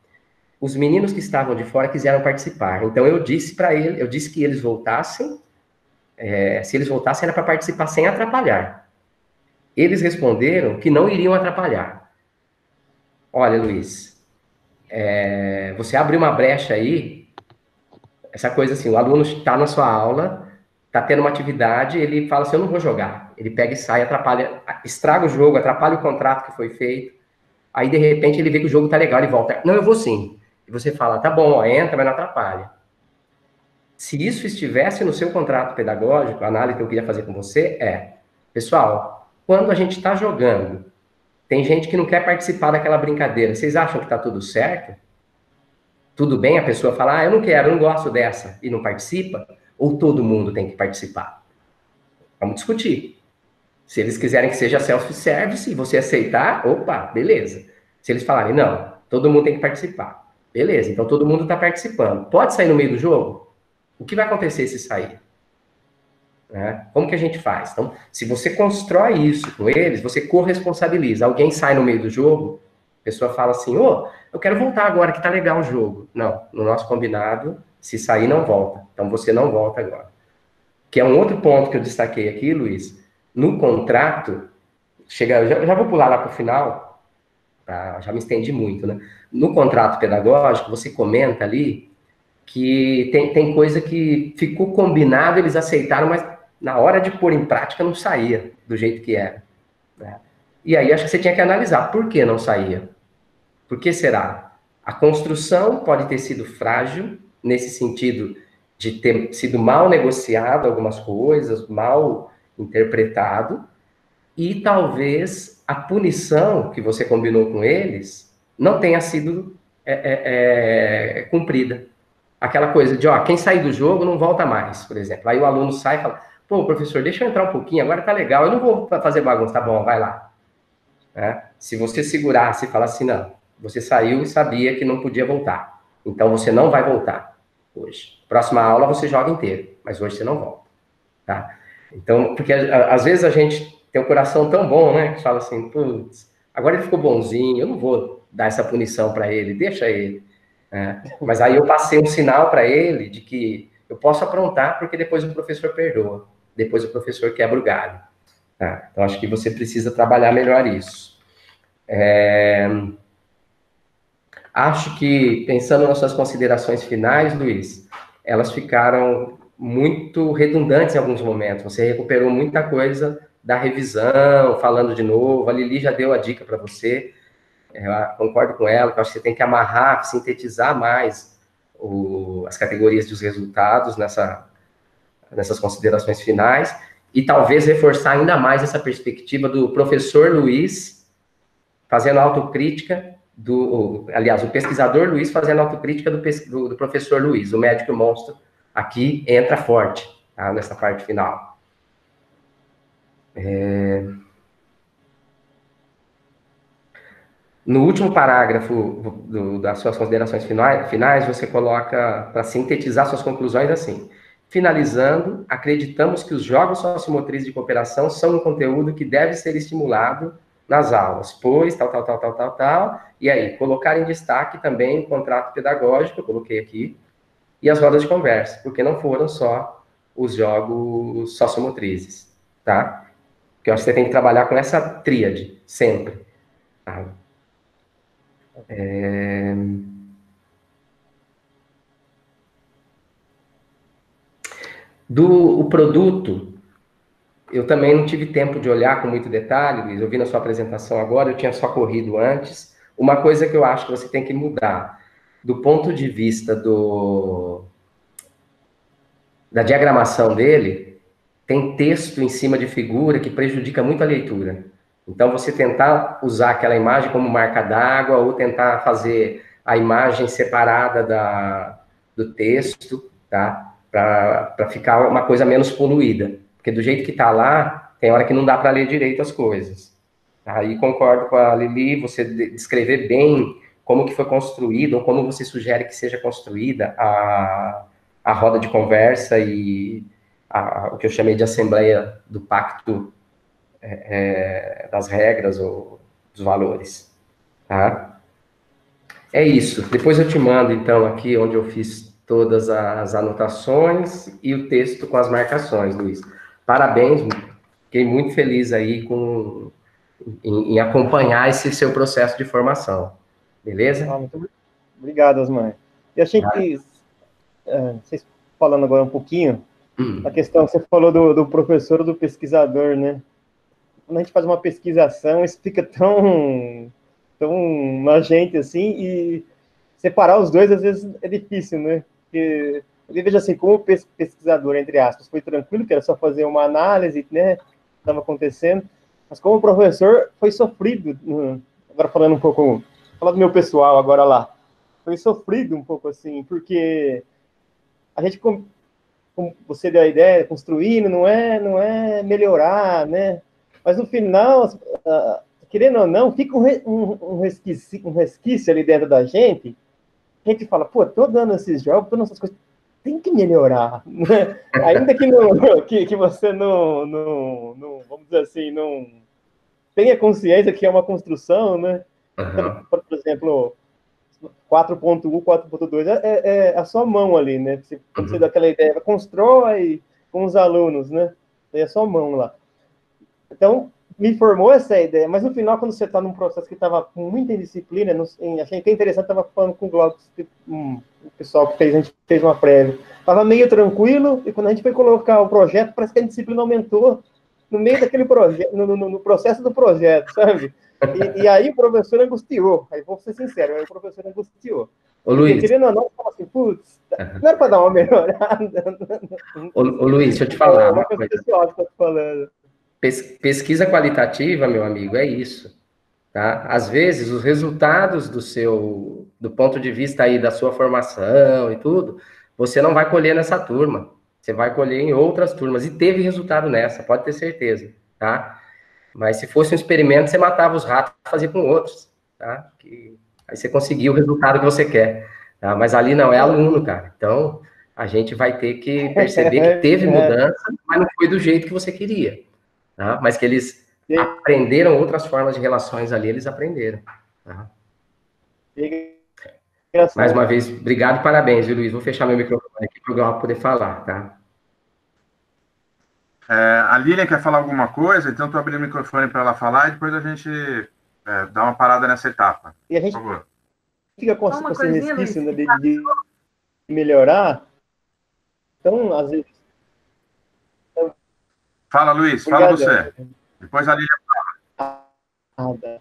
os meninos que estavam de fora quiseram participar. Então eu disse para ele, eu disse que eles voltassem, se eles voltassem era para participar sem atrapalhar. Eles responderam que não iriam atrapalhar. Olha, Luiz, você abriu uma brecha aí, essa coisa assim, o aluno está na sua aula, está tendo uma atividade, ele fala assim, eu não vou jogar. Ele pega e sai, atrapalha, estraga o jogo, atrapalha o contrato que foi feito. Aí, de repente, ele vê que o jogo tá legal, ele volta. Não, eu vou sim. E você fala, tá bom, ó, entra, mas não atrapalha. Se isso estivesse no seu contrato pedagógico, a análise que eu queria fazer com você pessoal, quando a gente está jogando, tem gente que não quer participar daquela brincadeira, vocês acham que está tudo certo? Tudo bem a pessoa falar, eu não quero, eu não gosto dessa, e não participa? Ou todo mundo tem que participar? Vamos discutir. Se eles quiserem que seja self-service e você aceitar, opa, beleza. Se eles falarem, não, todo mundo tem que participar. Beleza, então todo mundo está participando. Pode sair no meio do jogo? O que vai acontecer se sair? Como que a gente faz? Então, se você constrói isso com eles, você corresponsabiliza. Alguém sai no meio do jogo, a pessoa fala assim, eu quero voltar agora que tá legal o jogo. Não, no nosso combinado, se sair, não volta. Então, você não volta agora. Que é um outro ponto que eu destaquei aqui, Luiz. No contrato, já vou pular lá para o final, já me estendi muito, né? No contrato pedagógico, você comenta ali que tem coisa que ficou combinado, eles aceitaram, mas na hora de pôr em prática não saía do jeito que era. Né? E aí acho que você tinha que analisar por que não saía. Por que será? A construção pode ter sido frágil, nesse sentido de ter sido mal negociado algumas coisas, mal interpretado, e talvez a punição que você combinou com eles não tenha sido cumprida. Aquela coisa de, quem sair do jogo não volta mais, por exemplo. Aí o aluno sai e fala, pô, professor, deixa eu entrar um pouquinho, agora tá legal, eu não vou fazer bagunça, tá bom, vai lá. Se você segurasse e falasse assim, não, você saiu e sabia que não podia voltar, então você não vai voltar hoje. Próxima aula você joga inteiro, mas hoje você não volta, tá? Então, porque às vezes a gente tem um coração tão bom, né, que fala assim, putz, agora ele ficou bonzinho, eu não vou dar essa punição para ele, deixa ele. Mas aí eu passei um sinal para ele de que eu posso aprontar porque depois o professor perdoa, depois o professor quebra o galho. Tá? Então, acho que você precisa trabalhar melhor isso. Acho que, pensando nas suas considerações finais, Luiz, elas ficaram muito redundantes em alguns momentos. Você recuperou muita coisa da revisão, falando de novo. A Lili já deu a dica para você. Eu concordo com ela, que eu acho que você tem que amarrar, sintetizar mais as categorias dos resultados nessas considerações finais, e talvez reforçar ainda mais essa perspectiva do professor Luiz fazendo autocrítica, aliás, o pesquisador Luiz fazendo autocrítica do professor Luiz, o médico monstro, aqui entra forte, tá, nessa parte final. No último parágrafo das suas considerações finais, você coloca, para sintetizar suas conclusões, assim: finalizando, acreditamos que os jogos sociomotrizes de cooperação são um conteúdo que deve ser estimulado nas aulas, pois tal, e aí, colocar em destaque também o contrato pedagógico, eu coloquei aqui, e as rodas de conversa, porque não foram só os jogos sociomotrizes, tá? Porque eu acho que você tem que trabalhar com essa tríade, sempre, tá? O produto eu também não tive tempo de olhar com muito detalhe, Luiz, eu vi na sua apresentação agora, eu tinha só corrido antes. Uma coisa que eu acho que você tem que mudar, do ponto de vista da diagramação dele, tem texto em cima de figura que prejudica muito a leitura. Então, você tentar usar aquela imagem como marca d'água ou tentar fazer a imagem separada do texto, tá? Para ficar uma coisa menos poluída. Porque do jeito que está lá, tem hora que não dá para ler direito as coisas. Aí concordo com a Lili, você descrever bem como que foi construída ou como você sugere que seja construída a roda de conversa e o que eu chamei de assembleia do pacto das regras ou dos valores, tá? É isso. Depois eu te mando, então, aqui onde eu fiz todas as anotações e o texto com as marcações, Luiz. Parabéns, fiquei muito feliz aí em acompanhar esse seu processo de formação. Beleza? Muito obrigado, Osmar. Eu achei que, vocês falando agora um pouquinho, a questão, você falou do professor ou do pesquisador, né? Quando a gente faz uma pesquisação, isso fica tão nojento assim, e separar os dois, às vezes, é difícil, né? Porque eu vejo assim, como pesquisador, entre aspas, foi tranquilo, que era só fazer uma análise, né? Estava acontecendo, mas como professor, foi sofrido. Agora falando um pouco, falando do meu pessoal agora lá, foi sofrido um pouco assim, porque a gente, como você deu a ideia, construindo, não é melhorar, né? Mas no final, querendo ou não, fica um resquício ali dentro da gente. A gente fala, pô, tô dando esses jogos, tô dando essas coisas, tem que melhorar, né? Ainda que você não, vamos dizer assim, não tenha consciência que é uma construção, né? Uhum. Por exemplo, 4.1, 4.2 é a sua mão ali, né? Quando você dá aquela ideia, constrói com os alunos, né? É a sua mão lá. Então, me formou essa ideia, mas no final, quando você está num processo que estava com muita indisciplina, achei que é interessante, estava falando com o Glaucus, o pessoal que a gente fez uma prévia, estava meio tranquilo, e quando a gente foi colocar o projeto, parece que a indisciplina aumentou no meio daquele projeto, no processo do projeto, sabe? E aí o professor angustiou, aí vou ser sincero, aí o professor angustiou. Ô, Porque, Luiz. querendo ou não, fala assim, putz, não era para dar uma melhorada. Ô, Luiz, deixa eu te falar uma coisa coisa. pessoal que eu tô falando. Pesquisa qualitativa, meu amigo, é isso, tá? Às vezes, os resultados do ponto de vista aí da sua formação e tudo, você não vai colher nessa turma. Você vai colher em outras turmas. E teve resultado nessa, pode ter certeza, tá? Mas se fosse um experimento, você matava os ratos e fazia com outros, tá? Aí você conseguiu o resultado que você quer, tá? Mas ali não é aluno, cara. Então, a gente vai ter que perceber que teve mudança, mas não foi do jeito que você queria, tá? Mas que eles aprenderam outras formas de relações ali, eles aprenderam, tá? Mais uma vez, obrigado e parabéns, viu, Luiz? Vou fechar meu microfone aqui para o Glauco poder falar, tá? A Lilian quer falar alguma coisa, então estou abrindo o microfone para ela falar e depois a gente dá uma parada nessa etapa. E a gente por favor. Fica com esse resquício, né, de melhorar. Então, às vezes... Fala, Luiz, fala você. Depois a Lilian fala. Tá.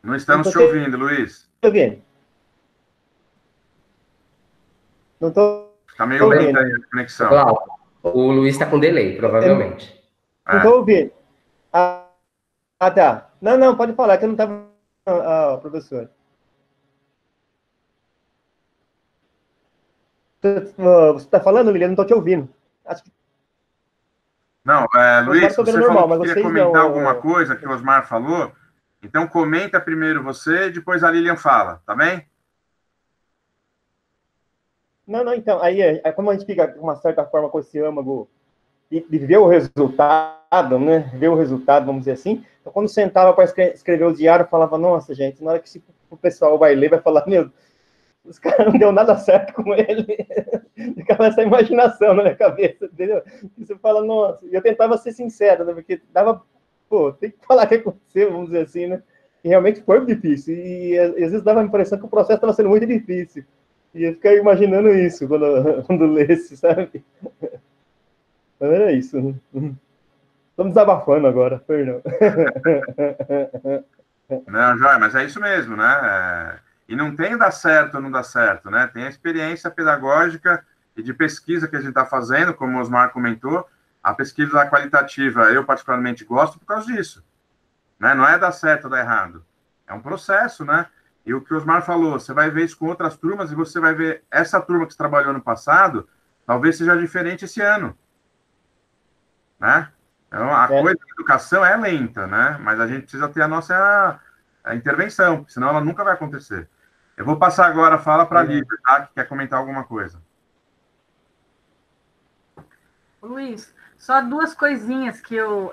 Não estamos te ouvindo, Luiz. Estou ouvindo. Não estou. Está meio lenta aí a conexão. Claro. O Luiz está com delay, provavelmente. Não estou ouvindo. Tá. Não, pode falar, que eu não estava, professor. Você está falando, Lilian? Não estou te ouvindo. Acho que... Não, Luiz, você falou que queria comentar alguma coisa que o Osmar falou. Então, comenta primeiro você e depois a Lilian fala, tá bem? Não, então, aí como a gente fica, de uma certa forma, com esse âmago de ver o resultado, né? Ver o resultado, vamos dizer assim. Então, quando sentava para escrever o diário, eu falava, nossa, gente, na hora que o pessoal vai ler, vai falar, meu, os caras não deu nada certo com ele. Ficava essa imaginação na minha cabeça, entendeu? E você fala, nossa, e eu tentava ser sincero, né? Porque dava pô, tem que falar o que aconteceu, vamos dizer assim, né? E realmente foi difícil. E às vezes dava a impressão que o processo estava sendo muito difícil. E eu ficava imaginando isso quando lesse, sabe? Era isso. Estamos desabafando agora, perdão. Não, Joia, mas é isso mesmo, né? E não tem dar certo ou não dar certo, né? Tem a experiência pedagógica e de pesquisa que a gente está fazendo, como o Osmar comentou. A pesquisa qualitativa, eu particularmente gosto por causa disso, né? Não é dar certo ou dar errado. É um processo, né? E o que o Osmar falou, você vai ver isso com outras turmas e você vai ver essa turma que você trabalhou no passado, talvez seja diferente esse ano, né? Então, a coisa da educação é lenta, né? Mas a gente precisa ter a nossa intervenção, senão ela nunca vai acontecer. Eu vou passar agora a fala para a Lívia, tá? Que quer comentar alguma coisa. Luiz, só duas coisinhas que eu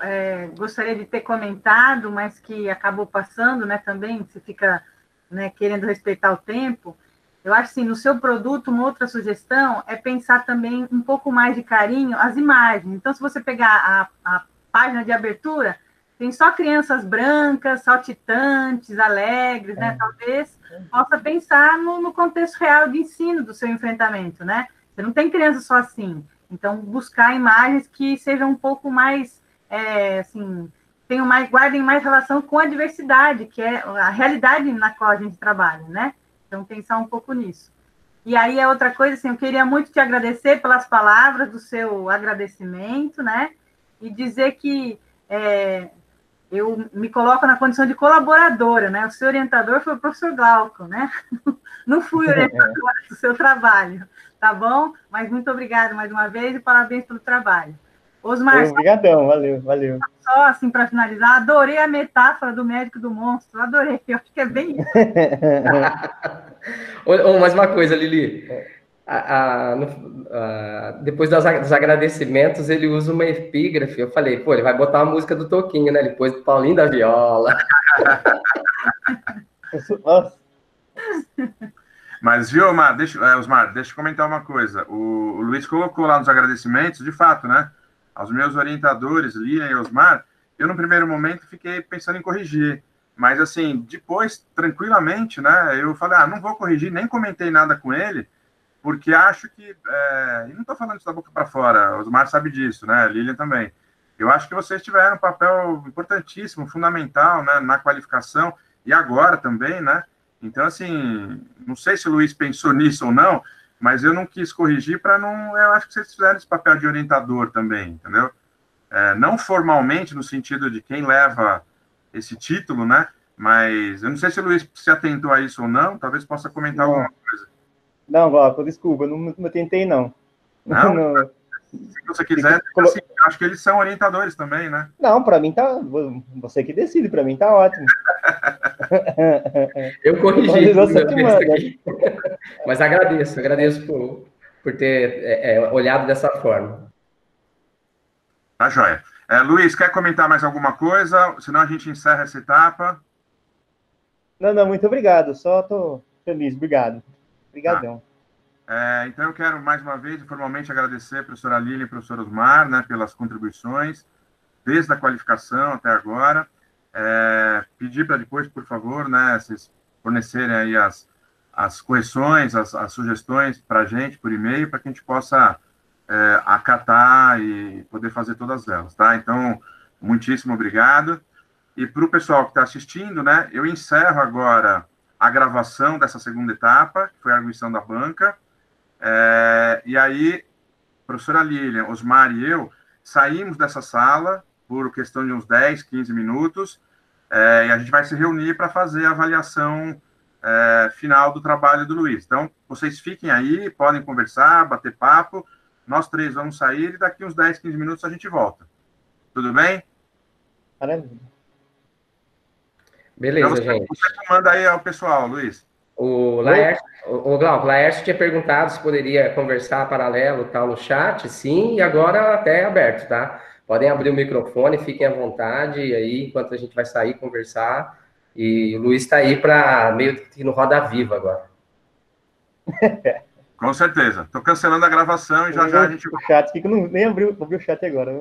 gostaria de ter comentado, mas que acabou passando, né, também, você fica, né, querendo respeitar o tempo. Eu acho assim, no seu produto, uma outra sugestão é pensar também um pouco mais de carinho as imagens. Então, se você pegar a página de abertura, tem só crianças brancas, saltitantes, alegres, né? Talvez possa pensar no contexto real de ensino do seu enfrentamento, né? Você não tem criança só assim. Então, buscar imagens que sejam um pouco mais, assim, guardem mais relação com a diversidade, que é a realidade na qual a gente trabalha, né? Então, pensar um pouco nisso. E aí, a outra coisa, assim, eu queria muito te agradecer pelas palavras do seu agradecimento, né? E dizer que eu me coloco na condição de colaboradora, né? O seu orientador foi o professor Glauco, né? Não fui orientadora do seu trabalho, tá bom? Mas muito obrigada mais uma vez e parabéns pelo trabalho. Osmar, obrigadão, valeu. Só assim para finalizar, adorei a metáfora do médico do monstro, adorei, eu acho que é bem isso. Mais uma coisa, Lili. Depois dos agradecimentos, ele usa uma epígrafe. Eu falei, pô, ele vai botar a música do Toquinho, né? Depois do Paulinho da Viola. Mas, viu, Osmar, deixa eu comentar uma coisa. O Luiz colocou lá nos agradecimentos, de fato, né? Aos meus orientadores, Lilian e Osmar, eu, no primeiro momento, fiquei pensando em corrigir. Mas, assim, depois, tranquilamente, né? Eu falei, não vou corrigir, nem comentei nada com ele, porque acho que... e não estou falando isso da boca para fora, o Osmar sabe disso, né? Lilian também. Eu acho que vocês tiveram um papel importantíssimo, fundamental, né? Na qualificação, e agora também, né? Então, assim, não sei se o Luiz pensou nisso ou não, mas eu não quis corrigir para não... Eu acho que vocês fizeram esse papel de orientador também, entendeu? Não formalmente, no sentido de quem leva esse título, né? Mas eu não sei se o Luiz se atentou a isso ou não, talvez possa comentar alguma coisa. Não, Glauco, desculpa, não tentei, não. Não? Se você quiser, assim, acho que eles são orientadores também, né? Não, para mim tá... Você que decide, para mim tá ótimo. Eu corrigi aqui. Mas agradeço por ter olhado dessa forma. Tá joia. Luiz, quer comentar mais alguma coisa? Senão a gente encerra essa etapa. Não, muito obrigado. Só tô feliz. Obrigadão. Então, eu quero, mais uma vez, formalmente agradecer a professora Lilian e a professora Osmar, né, pelas contribuições, desde a qualificação até agora. Pedir para depois, por favor, né, vocês fornecerem aí as correções, as sugestões para a gente, por e-mail, para que a gente possa acatar e poder fazer todas elas, tá? Então, muitíssimo obrigado. E para o pessoal que está assistindo, né, eu encerro agora a gravação dessa segunda etapa, que foi a arguição da banca. E aí, professora Lilian, Osmar e eu saímos dessa sala por questão de uns 10, 15 minutos, e a gente vai se reunir para fazer a avaliação final do trabalho do Luiz. Então, vocês fiquem aí, podem conversar, bater papo, nós três vamos sair e daqui uns 10, 15 minutos a gente volta. Tudo bem? Maravilha. Beleza, então, gente. Você manda aí ao pessoal, Luiz. O Glauco, Laércio tinha perguntado se poderia conversar paralelo tal no chat, sim, e agora até é aberto, tá? Podem abrir o microfone, fiquem à vontade, e aí, enquanto a gente vai sair, conversar, e o Luiz está aí para meio que no Roda Viva agora. Com certeza. Estou cancelando a gravação e já a gente... O chat, que eu nem abri o chat agora.